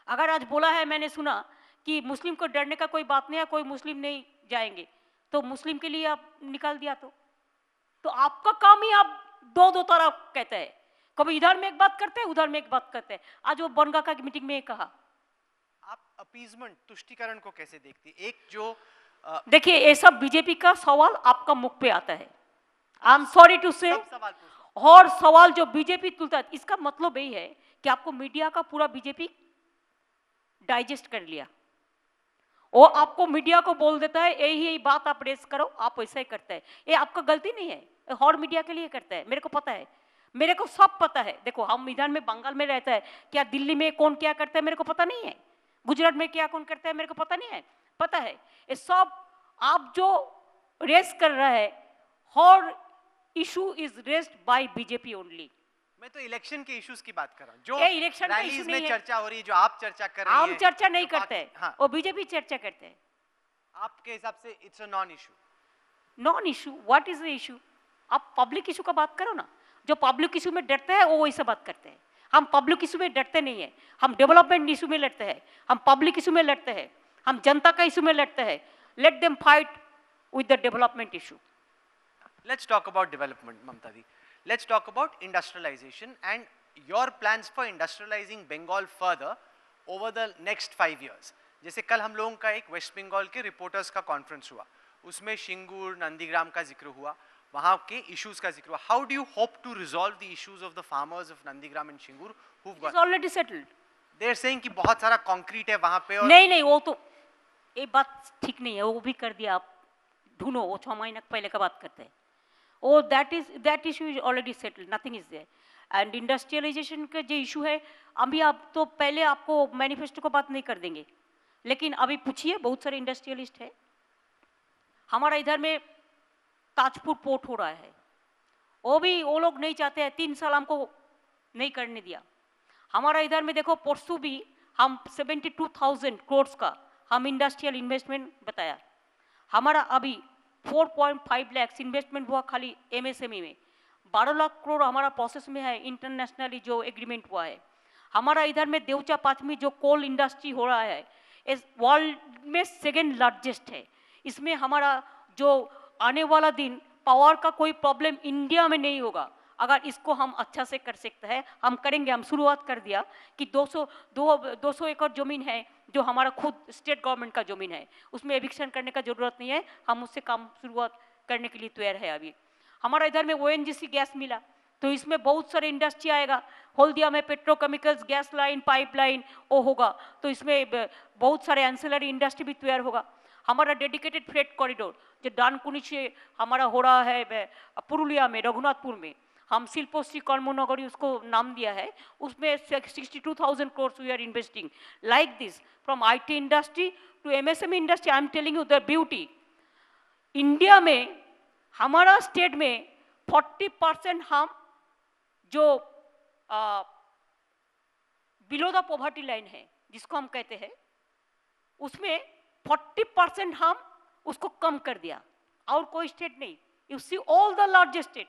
अगर आज बोला है, मैंने सुना कि मुस्लिम को डरने का कोई बात नहीं है, कोई मुस्लिम नहीं जाएंगे, तो मुस्लिम के लिए आप निकाल दिया तो आपका काम ही आप दो तरफ कहते हैं। कभी इधर में एक बात करते हैं, उधर में एक बात करते हैं। आज वो बनगा का मीटिंग में कहा। आप अपीजमेंट, तुष्टिकरण को कैसे देखती? एक जो देखिए, ये सब बीजेपी का सवाल आपका मुख पे आता है। आई एम सॉरी टू से, और सवाल जो बीजेपी तुलता है, इसका मतलब यही है कि आपको मीडिया का पूरा बीजेपी डाइजेस्ट कर लिया। वो आपको मीडिया को बोल देता है यही बात आप रेस करो, आप वैसा ही करते हैं। ये आपका गलती नहीं है, और मीडिया के लिए करता है। मेरे को पता है, मेरे को सब पता है। देखो, हम इधर में बंगाल में रहता है, क्या दिल्ली में कौन क्या करता है मेरे को पता नहीं है, गुजरात में क्या कौन करता है मेरे को पता नहीं है। पता है ये सब आप जो रेस कर रहा है, हर issue is raised by BJP only. मैं तो इलेक्शन के इश्यूज की बात कर रहा हूँ, जो इलेक्शन का इशू में चर्चा हो रही है, जो आप चर्चा कर रही हैं। हम चर्चा नहीं करते हैं, हाँ। वो बीजेपी चर्चा करते हैं। आपके हिसाब से it's a non issue? Non issue? What is the issue? आप पब्लिक इशू का बात करो ना। जो पब्लिक इशू में डरते हैं वो वैसे बात करते हैं। हम पब्लिक इशू में डरते नहीं है, हम डेवलपमेंट इशू में लड़ते हैं, हम पब्लिक इशू में लड़ते हैं, हम जनता का इशू में लड़ते हैं। Let them fight with the development issue. Let's talk about development, Mamta ji. Let's talk about industrialization and your plans for industrializing Bengal further over the next 5 years. जैसे कल हम लोगों का एक वेस्ट बंगाल के रिपोर्टर्स का कॉन्फ्रेंस हुआ, उसमें शिंगूर, नंदीग्राम का जिक्र हुआ, वहाँ के इश्यूज का जिक्र हुआ। How do you hope to resolve the issues of the farmers of Nandigram and Shingur who've got? It's already settled. They're saying कि बहुत सारा कंक्रीट है वहाँ पे। और नहीं, वो तो ये बात ठीक नहीं है, वो भी कर दिया। आप ढूंढो, वो 6 महीने पहले का बात करते हैं। Oh, that issue is already settled. Nothing is there. And industrialization का जो इशू है, अभी आप तो पहले आपको मैनिफेस्टो को बात नहीं कर देंगे, लेकिन अभी पूछिए, बहुत सारे इंडस्ट्रियलिस्ट है। हमारा इधर में ताजपुर पोर्ट हो रहा है, वो लोग नहीं चाहते हैं, 3 साल हमको नहीं करने दिया। हमारा इधर में देखो, परसों भी हम 72,000 करोड़ का हम इंडस्ट्रियल इन्वेस्टमेंट बताया। हमारा अभी 4.5 लाख इन्वेस्टमेंट हुआ खाली एमएसएमई में। 12 लाख करोड़ हमारा प्रोसेस में है, इंटरनेशनली जो एग्रीमेंट हुआ है। हमारा इधर में देवचा पाचमी जो कोल इंडस्ट्री हो रहा है, इस वर्ल्ड में 2nd लार्जेस्ट है। इसमें हमारा जो आने वाला दिन पावर का कोई प्रॉब्लम इंडिया में नहीं होगा। अगर इसको हम अच्छा से कर सकते हैं, हम करेंगे। हम शुरुआत कर दिया कि 200 एकड़ जमीन है जो हमारा खुद स्टेट गवर्नमेंट का जमीन है, उसमें एविक्शन करने का जरूरत नहीं है, हम उससे काम शुरुआत करने के लिए तैयार है। अभी हमारा इधर में ओएनजीसी गैस मिला, तो इसमें बहुत सारे इंडस्ट्री आएगा। हल्दिया में पेट्रोकेमिकल्स, गैस लाइन, पाइपलाइन वो होगा, तो इसमें बहुत सारे एंसिलरी इंडस्ट्री भी तैयार होगा। हमारा डेडिकेटेड फ्रेट कॉरिडोर जो डानकुनी से हमारा हो रहा है पुरुलिया में, रघुनाथपुर में, हम शिल्पोश्री कर्मनगरी उसको नाम दिया है, उसमें 62,000 crore we are investing. Like this, from IT industry to MSME industry, I am telling you the beauty. India में हमारा स्टेट में 40% हम जो बिलो द पॉवर्टी लाइन है, जिसको हम कहते हैं, उसमें 40% हम उसको कम कर दिया, और कोई स्टेट नहीं। You see all the largest state,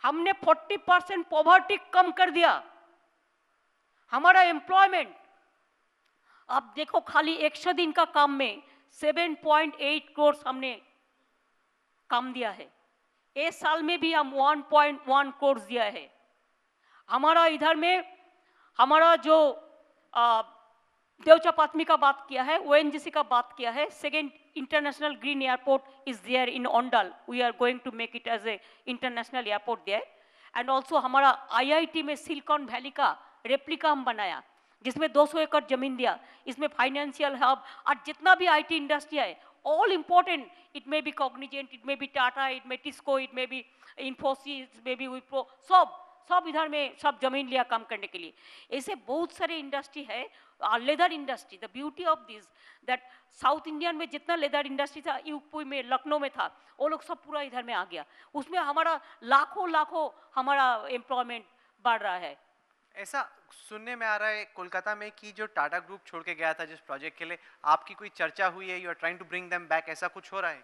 हमने 40% पॉवर्टी कम कर दिया। हमारा एम्प्लॉयमेंट आप देखो, खाली 100 दिन का काम में 7.8 करोड़ हमने काम दिया है। इस साल में भी हम 1.1 करोड़ दिया है। हमारा इधर में हमारा जो देवचापात्मी का बात किया है, ओएनजीसी का बात किया है, second international green airport is there in Ondal, we are going to make it as a international airport there. And also हमारा आईआईटी में सिलिकॉन वैली का रेप्लिका हम बनाया, जिसमें 200 एकड़ जमीन दिया, इसमें फाइनेंशियल हब और जितना भी आईटी इंडस्ट्री है, all important, it may be cognizant, it may be Tata, it may TISCO, it may be Infosys, may be Wipro, सब इधर में सब जमीन लिया काम करने के लिए। ऐसे बहुत सारे इंडस्ट्री है। Leather industry, the beauty of this that south Indian में जितना लेदर इंडस्ट्री था, यूपी में, लखनऊ में था, वो लोग सब पूरा इधर में आ गया। उसमें हमारा लाखों हमारा एम्प्लॉयमेंट बढ़ रहा है। ऐसा सुनने में आ रहा है कोलकाता में कि जो टाटा ग्रुप छोड़ के गया था जिस प्रोजेक्ट के लिए, आपकी कोई चर्चा हुई है, you are trying to bring them back, ऐसा कुछ हो रहा है?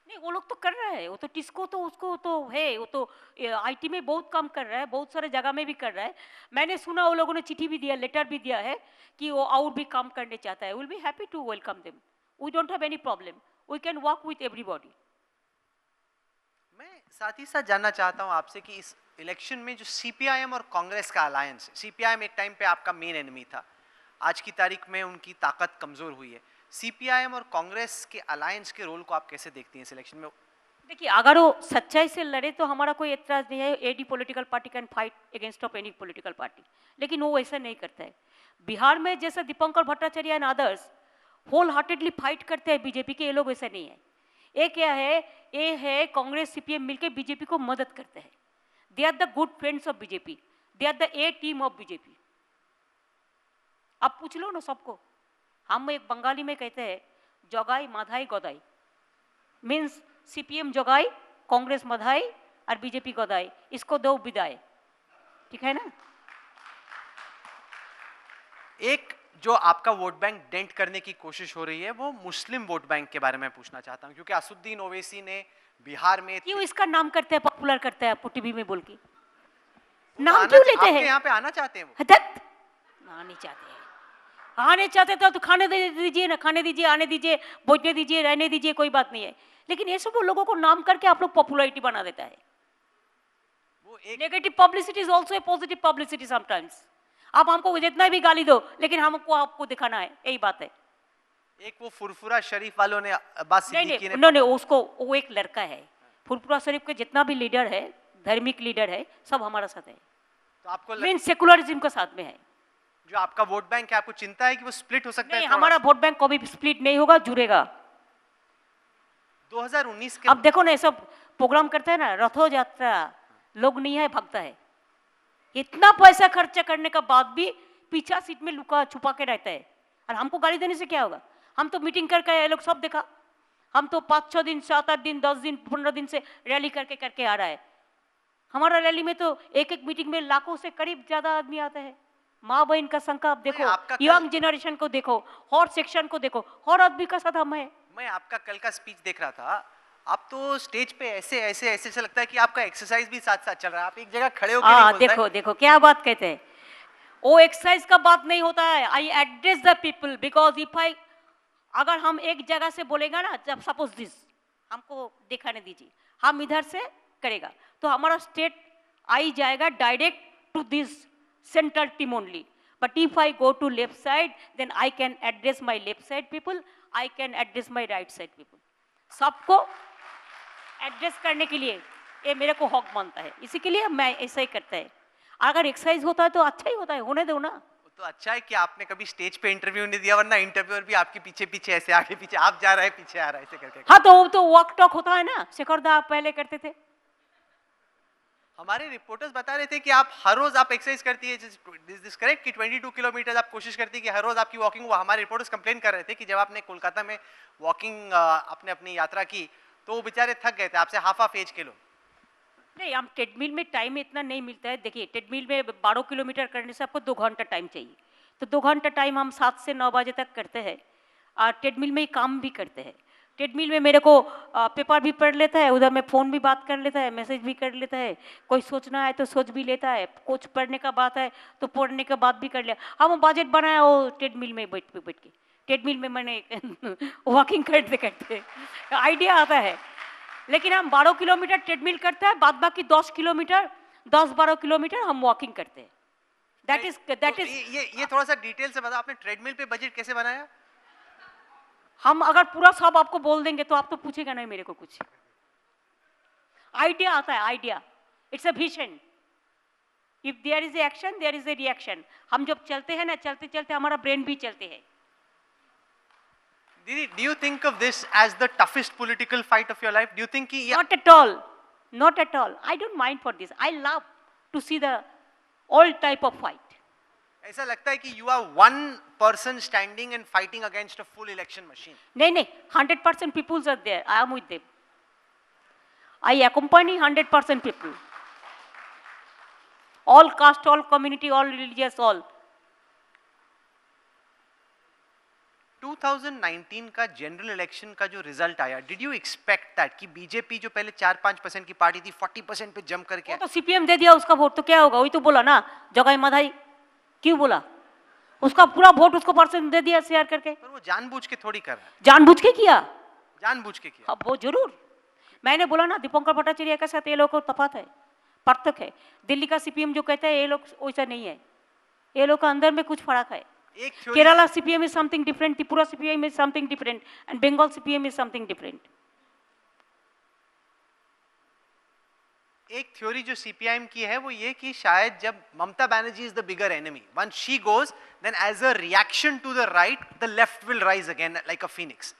नहीं, वो लोग तो कर रहे हैं, वो तो टिस्को तो उसको तो है, वो तो आईटी में बहुत काम कर रहा है, बहुत सारे जगह में भी कर रहा है। मैंने सुना वो लोगों ने चिट्ठी भी दिया, लेटर भी दिया है कि वो और भी काम करने चाहता है। Will be happy to welcome them, we don't have any problem, we can work with everybody. मैं साथ ही साथ जानना चाहता हूं आपसे कि इस इलेक्शन में जो सीपीआईएम और कांग्रेस का अलायंस है, सीपीआईएम एक टाइम पे आपका मेन एनिमी था, आज की तारीख में उनकी ताकत कमजोर हुई है। सीपीआईएम और कांग्रेस के अलायंस के रोल को आप कैसे देखती हैं इस इलेक्शन में? देखिए, अगर वो सच्चाई से लड़े तो हमारा कोई एतराज नहीं है, any political party can fight against of any political party, लेकिन वो ऐसा नहीं करता है। बिहार में जैसा Dipankar Bhattacharya and others wholeheartedly fight करते हैं बीजेपी के, ये लोग ऐसा नहीं है। ये क्या है, ये है कांग्रेस सीपीएम मिलकर बीजेपी को मदद करते हैं। They are the good friends of BJP, they are the A team of BJP. आप पूछ लो ना सबको। हम एक बंगाली में कहते हैं जगाई माधाई गदाई, मीन्स सीपीएम जगाई, कांग्रेस मधाई और बीजेपी गदाई, इसको दो विदाई, ठीक है ना? एक जो आपका वोट बैंक डेंट करने की कोशिश हो रही है, वो मुस्लिम वोट बैंक के बारे में पूछना चाहता हूं, क्योंकि असुद्दीन ओवैसी ने बिहार में क्यों इसका नाम करते हैं, पॉपुलर करते हैं आपको टीवी में बोल के? नाम क्यों लेते हैं? यहाँ पे आना चाहते हैं वो? आने चाहते हैं, आने चाहते तो खाने दीजिए ना, खाने दीजिए, आने दीजिए, बैठने दीजिए, रहने दीजिए, कोई बात नहीं है। लेकिन ये सब लोगों को नाम करके आप लोग पॉपुलैरिटी बना देता है। वो एक negative publicity is also a positive publicity sometimes. आप हमको जितना भी गाली दो, लेकिन हमको आपको दिखाना है, यही बात है। एक वो फुरफुरा शरीफ वालों ने अब्बास सिद्दीकी ने नहीं, उसको, वो एक लड़का है, फुरफुरा शरीफ के जितना भी लीडर है, धार्मिक लीडर है, सब हमारा साथ है, तो आपको मीन सेकुलरिज्म के साथ में है। जो आपका वोट बैंक है, आपको चिंता है कि वो स्प्लिट हो सकता है? हमारा वोट बैंक कभी स्प्लिट नहीं होगा, जुड़ेगा। 2019 के अब देखो ना, ये सब प्रोग्राम करते हैं ना, रथो यात्रा, लोग नहीं है भागता है। इतना पैसा खर्चा करने का बाद भी पीछा सीट में लुका छुपा के रहता है, और हमको गाली देने से क्या होगा? हम तो मीटिंग करके ये लोग सब देखा, हम तो 5-6 दिन, 7-8 दिन, 10 दिन, 15 दिन से रैली करके आ रहा है। हमारा रैली में तो एक मीटिंग में लाखों से करीब ज्यादा आदमी आता है। माँ बहन का संख्या आप देखो, यंग जनरेशन को देखो, हर सेक्शन को देखो, हर आदमी का साथ हम है। मैं आपका कल का स्पीच देख रहा था, आप तो स्टेज पे ऐसे लगता है कि आपका एक्सरसाइज भी साथ साथ चल रहा है, आप एक जगह खड़े होकर नहीं बोलते हैं। देखो क्या बात कहते हैं, वो एक्सरसाइज का बात नहीं होता है। I address the people, because if I, अगर हम एक जगह से बोलेगा ना, जब सपोज दिस, हमको दिखाने दीजिए, हम इधर से करेगा तो हमारा स्टेट आई जाएगा direct to this central team only. But if I go to left side, then I can address my left side people, I can address my right side people. सबको एड्रेस करने के लिए ये मेरे को हक मानता है, इसी के लिए मैं ऐसा ही करता है। अगर एक्सरसाइज होता है तो अच्छा ही होता है, होने दो ना। तो अच्छा है कि आपने कभी स्टेज पे इंटरव्यू नहीं दिया, वरना इंटरव्यूअर भी आपके पीछे पीछे ऐसे आगे पीछे, आप जा रहे हैं पीछे आ रहा है ऐसे करके। हाँ, तो वो तो वॉक टॉक होता है ना, शेखर दा आप पहले करते थे। हमारे रिपोर्टर्स बता रहे थे कि आप हर रोज आप एक्सरसाइज करती है, दिस करेक्ट कि 22 किलोमीटर आप कोशिश करती है कि हर रोज आपकी वॉकिंग हुआ? हमारे रिपोर्टर्स कंप्लेन कर रहे थे कि जब आपने कोलकाता में वॉकिंग आपने अपनी यात्रा की तो वो बेचारे थक गए थे आपसे, हाफ एज के लोग। नहीं, हम ट्रेडमिल में टाइम इतना नहीं मिलता है। देखिए, ट्रेडमिल में 12 किलोमीटर करने से आपको 2 घंटा टाइम चाहिए, तो 2 घंटा टाइम हम 7 से 9 बजे तक करते हैं, और ट्रेडमिल में ही काम भी करते हैं। ट्रेडमिल में मेरे को पेपर भी पढ़ लेता है, उधर में फ़ोन भी बात कर लेता है, मैसेज भी कर लेता है, कोई सोचना है तो सोच भी लेता है, कुछ पढ़ने का बात है तो पढ़ने का बात भी कर लिया। हम बजट बनाया वो ट्रेडमिल में बैठ के, ट्रेडमिल में मैंने वॉकिंग करते करते आइडिया आता है। लेकिन हम 12 किलोमीटर ट्रेडमिल करते हैं, बाद बाकी 10 किलोमीटर 10-12 किलोमीटर हम वॉकिंग करते हैं। That is ये थोड़ा सा डिटेल से बताओ, आपने ट्रेडमिल पे बजट कैसे बनाया? हम अगर पूरा सब आपको बोल देंगे तो आप तो पूछेगा नहीं मेरे को कुछ। आइडिया आता है, idea, it's a vision. If there is action there is a reaction. हम जब चलते हैं ना, चलते चलते हमारा ब्रेन भी चलते हैं। Didi, do you think of this as the toughest political fight of your life? Do you think कि Not at all, not at all. I don't mind for this. I love to see the all type of fight. ऐसा लगता है कि you are one person standing and fighting against a full election machine? नहीं नहीं, 100% peoples are there. I am with them. I accompany 100% people. All caste, all community, all religious, all. 2019 का general election का जो result आया, did you expect that कि BJP जो पहले 4-5% की पार्टी थी 40% पे जम करके? वो तो सीपीएम दे दिया उसका वोट, तो क्या होगा? वही तो बोला ना, जगह मधाई क्यों बोला? उसका पूरा वोट उसको परसेंट दे दिया शेयर करके। पर वो जानबूझ के थोड़ी कर रहा है। जानबूझ के किया, जानबूझ के किया। अब वो जरूर, मैंने बोला ना दीपंकर भट्टाचार्य के साथ ये लोग को तफात है, पार्थक है। दिल्ली का सीपीएम जो कहता है ये लोग वैसा नहीं है, ये लोग का अंदर में कुछ फर्क है। Kerala CPM is something different, Tripura CPM is something different, and Bengal CPM is something different. एक थ्योरी जो सीपीआईएम की है वो ये कि शायद जब Mamata Banerjee is the bigger enemy, once she goes then as a reaction to the right the left will rise again like a phoenix,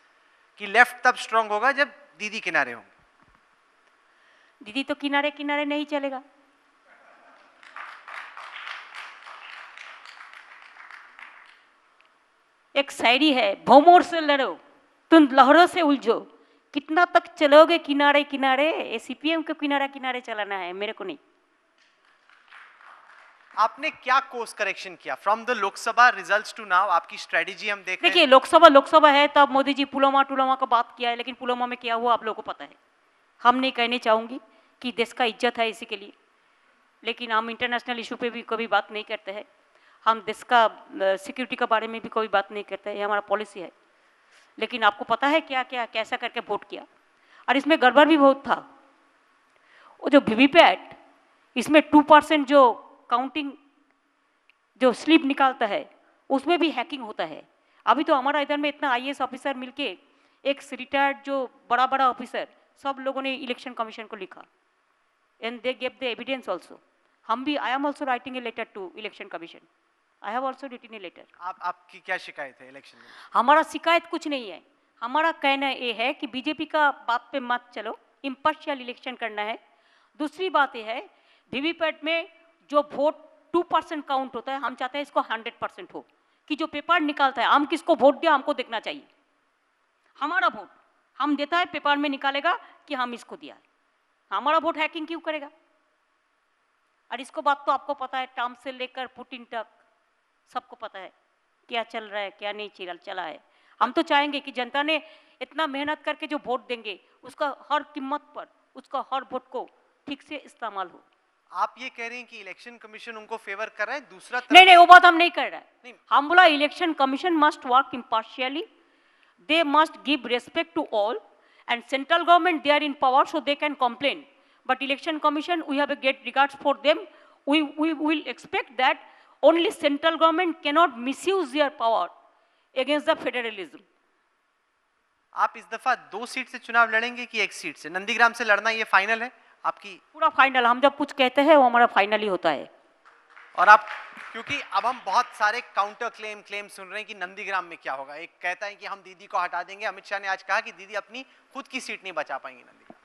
कि लेफ्ट तब स्ट्रांग होगा जब दीदी किनारे होंगे। दीदी तो किनारे किनारे नहीं चलेगा। एक शायरी है, भौमों से लड़ो तुम लहरों से उलझो, कितना तक चलोगे किनारे किनारे? ये सीपीएम को किनारे किनारे चलाना है, मेरे को नहीं। आपने क्या कोर्स करेक्शन किया from the Lok Sabha results to now? आपकी स्ट्रेटेजी हम देख रहे हैं। देखिए लोकसभा है, तब मोदी जी पुलवामा का बात किया है, लेकिन पुलवामा में क्या हुआ आप लोगों को पता है। हम नहीं कहने चाहूंगी कि देश का इज्जत है इसी के लिए, लेकिन हम इंटरनेशनल इशू पे भी कभी बात नहीं करते हैं। हम देश का सिक्योरिटी के बारे में भी कोई बात नहीं करते, ये हमारा पॉलिसी है। लेकिन आपको पता है क्या क्या कैसा करके वोट किया, और इसमें गड़बड़ भी बहुत था। वो जो वीवीपैट, इसमें 2% जो काउंटिंग जो स्लिप निकालता है उसमें भी हैकिंग होता है। अभी तो हमारा इधर में इतना आईएएस ऑफिसर मिलके, एक रिटायर्ड जो बड़ा बड़ा ऑफिसर, सब लोगों ने इलेक्शन कमीशन को लिखा, and they gave the evidence also. हम भी, I am also writing a letter to election commission, I have also written a letter. आपकी क्या शिकायत है इलेक्शन में? हमारा शिकायत कुछ नहीं है, हमारा कहना ये है कि बीजेपी का बात पे मत चलो, इम्पार्शियल इलेक्शन करना है। दूसरी बात ये है, वीवीपैट में जो वोट 2% काउंट होता है, हम चाहते हैं इसको 100% हो, कि जो पेपर निकालता है, हम किसको वोट दिया हमको देखना चाहिए। हमारा वोट हम देता है, पेपर में निकालेगा कि हम इसको दिया है। हमारा वोट हैकिंग क्यों करेगा? और इसको बात तो आपको पता है, ट्रम्प से लेकर पुतिन तक सबको पता है क्या चल रहा है, क्या नहीं चला है। हम तो चाहेंगे कि जनता ने इतना मेहनत करके जो वोट देंगे, उसका हर कीमत पर उसका हर वोट को ठीक से इस्तेमाल हो। आप ये कह रहे हैं कि इलेक्शन कमीशन उनको फेवर कर रहा है, दूसरा तरफ... नहीं, वो बात हम नहीं कर रहे हैं। हम बोला election commission must work impartially, they must give respect to all, and central government they are in power so they can complain, but election commission we have a great regards for them. We will expect that only central government cannot misuse their power against the federalism. आप इस दफा 2 seat से चुनाव लड़ेंगे कि 1 seat से? नंदीग्राम से लड़ना ये फाइनल है आपकी? पूरा फाइनल, हम जब कुछ कहते हैं वो हमारा फाइनल ही होता है। और आप, क्योंकि अब हम बहुत सारे काउंटर क्लेम सुन रहे हैं कि नंदीग्राम में क्या होगा। एक कहता है कि हम दीदी को हटा देंगे, अमित शाह ने आज कहा कि दीदी अपनी खुद की सीट नहीं बचा पाएंगी नंदीग्राम।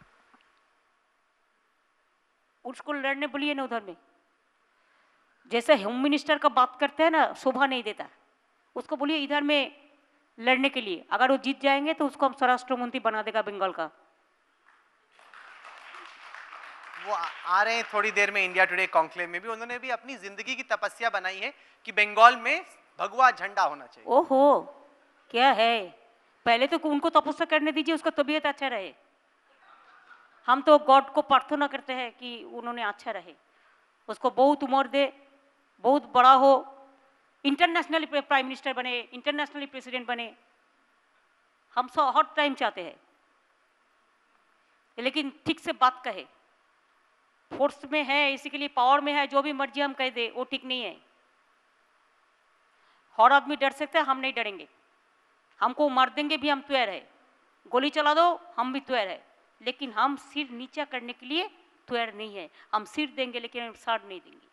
उसको लड़ने बोलिए ना उधर में, जैसे होम मिनिस्टर का बात करते हैं ना, शोभा नहीं देता, उसको बोलिए इधर में लड़ने के लिए। अगर वो जीत जाएंगे तो उसको हम स्वराष्ट्र मंत्री बना देगा बंगाल का। वो आ रहे हैं थोड़ी देर में इंडिया टुडे कॉन्क्लेव में भी, उन्होंने भी अपनी जिंदगी की तपस्या बनाई है कि बंगाल में भगवा झंडा होना चाहिए। ओहो, क्या है, पहले तो उनको तपस्या करने दीजिए, उसका तबीयत अच्छा रहे। हम तो गॉड को प्रार्थना करते हैं कि उन्होंने अच्छा रहे, उसको बहुत उम्र दे, बहुत बड़ा हो, इंटरनेशनली प्राइम मिनिस्टर बने, इंटरनेशनली प्रेसिडेंट बने। हम सब हर टाइम चाहते हैं, लेकिन ठीक से बात कहे। फोर्स में है, इसी के लिए पावर में है, जो भी मर्जी हम कह दे वो ठीक नहीं है। और आदमी डर सकते हैं, हम नहीं डरेंगे। हमको मार देंगे भी हम तैयार है, गोली चला दो हम भी तैयार है, लेकिन हम सिर नीचा करने के लिए तैयार नहीं है। हम सिर देंगे लेकिन हम साड़ नहीं देंगे।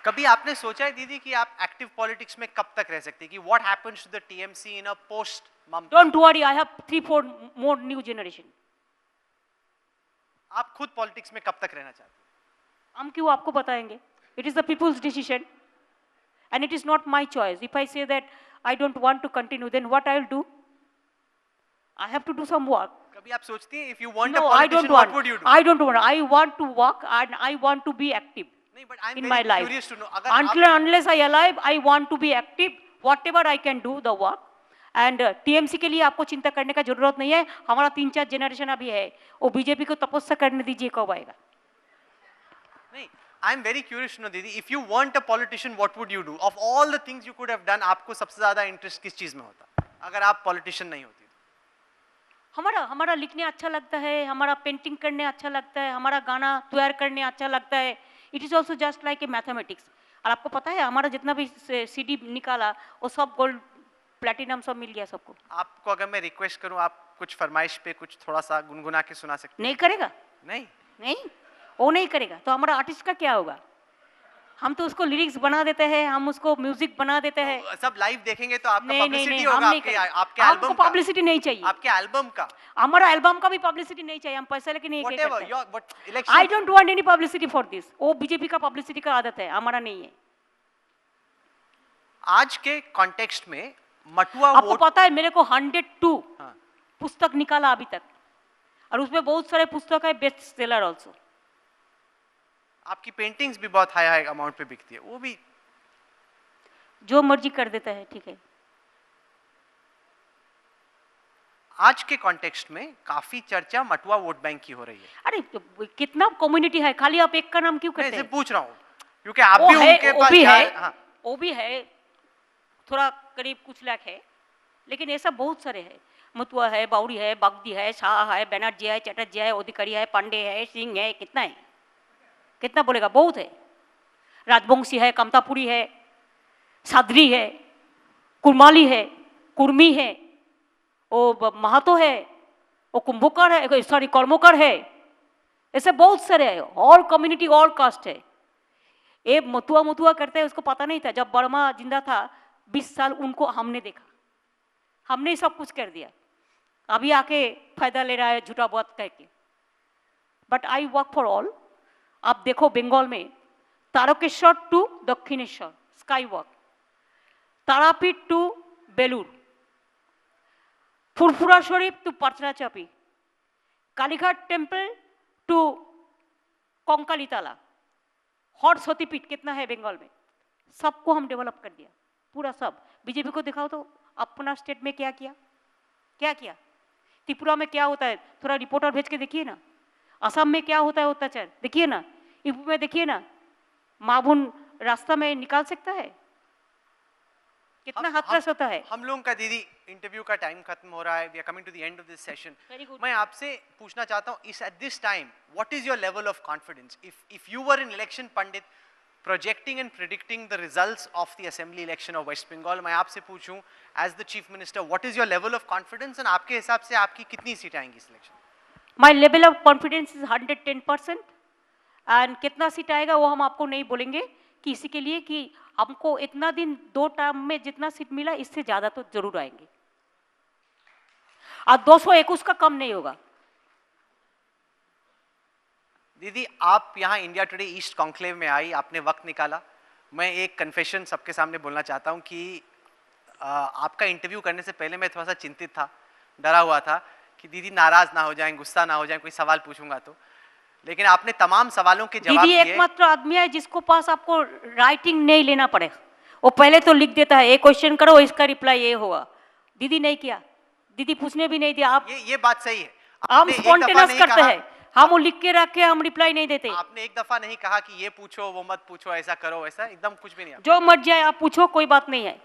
कभी आपने सोचा है दीदी कि आप एक्टिव पॉलिटिक्स में कब तक रह सकते हैं, कि what happens to the TMC in a post Mamata? Don't worry, I have 3-4 more new generation. आप खुद पॉलिटिक्स में कब तक रहना चाहते हैं? हम क्यों आपको बताएंगे? It is the people's decision and it is not my choice. If I say that I don't want to continue, then what I will do? I have to do some work. कभी आप सोचती हैं, if you want a No, I politician don't what want. Would you do? I don't want. I want to work and I want to be active नहीं, but I am in my very life. Curious to know, अगर Until and unless I alive, I want to be active. Whatever I can do the work. And TMC के लिए आपको चिंता करने का जरूरत नहीं है। हमारा 3-4 जनरेशन अभी है, वो बीजेपी को तपस्या करने दीजिए, कब आएगा? नहीं, I am very curious to know Didi, if you want a politician what would you do? Of all the things you could have done, आपको सबसे ज्यादा इंटरेस्ट किस चीज में होता अगर आप पॉलिटिशियन नहीं होती? हमारा लिखने अच्छा लगता है, हमारा पेंटिंग करने अच्छा लगता है, हमारा गाना तैयार करने अच्छा लगता है। It is also just like a mathematics. और आपको पता है हमारा जितना भी CD निकाला वो सब गोल्ड प्लेटिनम सब मिल गया सबको। आपको अगर मैं रिक्वेस्ट करूं, आप कुछ फरमाइश पे कुछ थोड़ा सा गुनगुना के सुना सकते हैं? नहीं करेगा? नहीं, नहीं, वो नहीं करेगा तो हमारा आर्टिस्ट का क्या होगा? हम तो उसको लिरिक्स बना देते हैं, हम उसको म्यूजिक बना देते हैं। तो सब लाइव देखेंगे तो आपका नहीं, पब्लिसिटी नहीं, होगा, हम नहीं आपके करेंगे। आपके हमको एल्बम का, पब्लिसिटी नहीं चाहिए। आपके एल्बम का, हमारा एल्बम का भी पब्लिसिटी नहीं चाहिए। हम पैसा लेके नहीं व्हाटएवर करते। Your but I election. Don't want any publicity for this. वो बीजेपी का पब्लिसिटी का आदत है, हमारा नहीं है। आज के कॉन्टेक्स्ट में मटुआ आपको वोट, पता है मेरे को 102 हाँ, पुस्तक निकाला अभी तक, और उसमें बहुत सारे पुस्तक है बेस्ट सेलर ऑल्सो। आपकी पेंटिंग्स भी बहुत हाई हाई अमाउंट पे बिकती है, वो भी जो मर्जी कर देता है, ठीक है। आज के कॉन्टेक्स्ट में काफी चर्चा मटुआ वोट बैंक की हो रही है। अरे तो कितना कम्युनिटी है, खाली आप एक का नाम क्यों मैं करते इसे हैं? पूछ रहा हूँ क्योंकि आप वो भी है, उनके वो पास भी है, हाँ, वो भी है, थोड़ा करीब कुछ लाख है, लेकिन ऐसा बहुत सारे हैं। मथुआ है, बाउरी है, बागदी है, शाह है, बनर्जी है, चटर्जी है, अधिकारी है, पांडे है, सिंह है, कितना है? कितना बोलेगा? बहुत है। राजवंशी है, कमतापुरी है, सादरी है, कुरमाली है, कुर्मी है, वो महातो है, वो कुंभकार है, सॉरी कर्मकार है, ऐसे बहुत सारे हैं। ऑल कम्युनिटी, ऑल कास्ट है। ये मथुआ करते हैं, उसको पता नहीं था। जब बर्मा जिंदा था 20 साल उनको हमने देखा, हमने सब कुछ कर दिया। अभी आके फायदा ले रहा है झूठा बात कह के। But I work for all. आप देखो बंगाल में Tarakeswar to Dakshineswar sky walk, Tarapith to Belur, Furfura Sharif to Pachra Chapi, Kalighat temple to Kankalitala, हॉट सतीपीठ कितना है बंगाल में, सबको हम डेवलप कर दिया पूरा सब। बीजेपी को दिखाओ तो अपना स्टेट में क्या किया, क्या किया? त्रिपुरा में क्या होता है, थोड़ा रिपोर्टर भेज के देखिए ना। असम में क्या होता है अत्याचार, देखिए ना। यूपी में देखिए ना, माभुन रास्ता में निकाल सकता है, कितना हाथरस होता है। हम लोगों का दीदी इंटरव्यू का टाइम खत्म हो रहा है। We are coming to the end of this session. Very good. मैं आपसे पूछना चाहता हूँ, इस at this time what is your level of confidence? If you were in election pundit projecting and predicting the results of the assembly election of waste Bengal, मैं आपसे पूछूं as the chief minister, what is your level of confidence and आपके हिसाब से आपकी कितनी सीटें आएंगी इस election? My level of confidence is 110%। And कितना सीट आएगा वो हम आपको नहीं बोलेंगे, कि इसी के लिए कि हमको इतना दिन 2 टर्म में जितना सीट मिला इससे ज़्यादा तो जरूर आएंगे, और 221 का कम नहीं होगा। दीदी आप यहाँ इंडिया टुडे ईस्ट कॉन्क्लेव में आई, आपने वक्त निकाला। मैं एक कन्फेशन सबके सामने बोलना चाहता हूँ कि आपका इंटरव्यू करने से पहले मैं थोड़ा सा चिंतित था, डरा हुआ था कि दीदी नाराज ना हो जाएं, गुस्सा ना हो जाएं, कोई सवाल पूछूंगा तो। लेकिन आपने तमाम सवालों के जवाब दीदी दिए। एकमात्र आदमी है जिसको पास आपको राइटिंग नहीं लेना पड़े, वो पहले तो लिख देता है, एक क्वेश्चन करो इसका रिप्लाई ये होगा। दीदी नहीं किया, दीदी पूछने भी नहीं दिया। आप ये बात सही है। हम आपने एक दफा स्पॉन्टेनियस नहीं करते कहा- हैं, हम वो लिख के रखे, हम रिप्लाई नहीं देते। आपने एक दफा नहीं कहा कि ये पूछो वो मत पूछो, ऐसा करो ऐसा, एकदम कुछ भी नहीं। जो मर्जी आए आप पूछो, कोई बात नहीं है।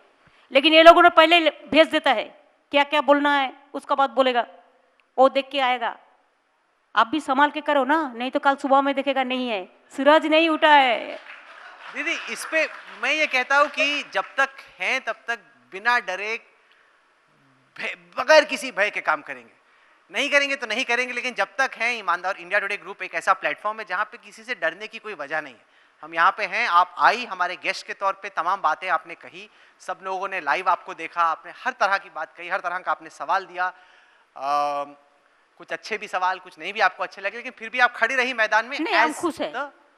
लेकिन ये लोगों ने पहले भेज देता है क्या क्या बोलना है, उसका बाद बोलेगा, वो देख के आएगा। आप भी संभाल के करो ना, नहीं तो कल सुबह में देखेगा नहीं है, सूरज नहीं उठा है। दीदी इस पे मैं ये कहता हूँ कि जब तक हैं तब तक बिना डरे बगैर किसी भय के काम करेंगे, नहीं करेंगे तो नहीं करेंगे, लेकिन जब तक हैं ईमानदार। इंडिया टुडे ग्रुप एक ऐसा प्लेटफॉर्म है जहाँ पे किसी से डरने की कोई वजह नहीं है। हम यहाँ पे हैं, आप आई हमारे गेस्ट के तौर पे, तमाम बातें आपने कही, सब लोगों ने लाइव आपको देखा, आपने हर तरह की बात कही, हर तरह का आपने सवाल दिया, कुछ अच्छे भी सवाल, कुछ नहीं भी आपको अच्छे लगे, लेकिन फिर भी आप खड़ी रही मैदान में। नहीं, हम खुश हैं,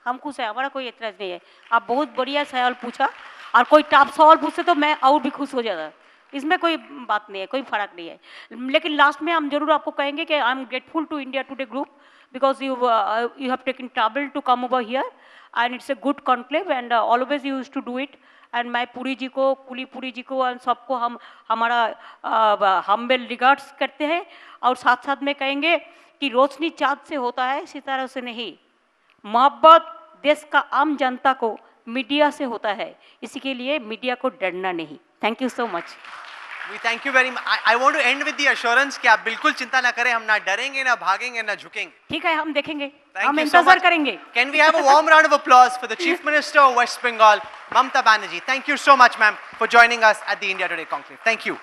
हम खुश हैं, हमारा कोई एतराज नहीं है। आप बहुत बढ़िया सवाल पूछा, और कोई टफ सवाल पूछते तो मैं और भी खुश हो जाता, इसमें कोई बात नहीं है, कोई फर्क नहीं है। लेकिन लास्ट में हम जरूर आपको कहेंगे कि I am grateful to India Today group because you have taken travel to come over here and it's a good conclave and always you used to do it. And मैं पुरी जी को, कुली पुरी जी को एंड सबको हम हमारा हम्बल रिगार्ड्स करते हैं। और साथ साथ में कहेंगे कि रोशनी चाँद से होता है, सितारों से नहीं। मोहब्बत देश का आम जनता को मीडिया से होता है, इसी के लिए मीडिया को डरना नहीं। Thank you so much. We thank you very much. I want to end with the assurance कि आप बिल्कुल चिंता ना करें, हम ना डरेंगे, ना भागेंगे, ना झुकेंगे। ठीक है, हम देखेंगे, Thank हम you so इंतजार much. करेंगे। Can we have a warm round of applause for the Chief Minister of West Bengal, Mamta Banerjee? Thank you so much, ma'am, for joining us at the India Today Conclave. Thank you.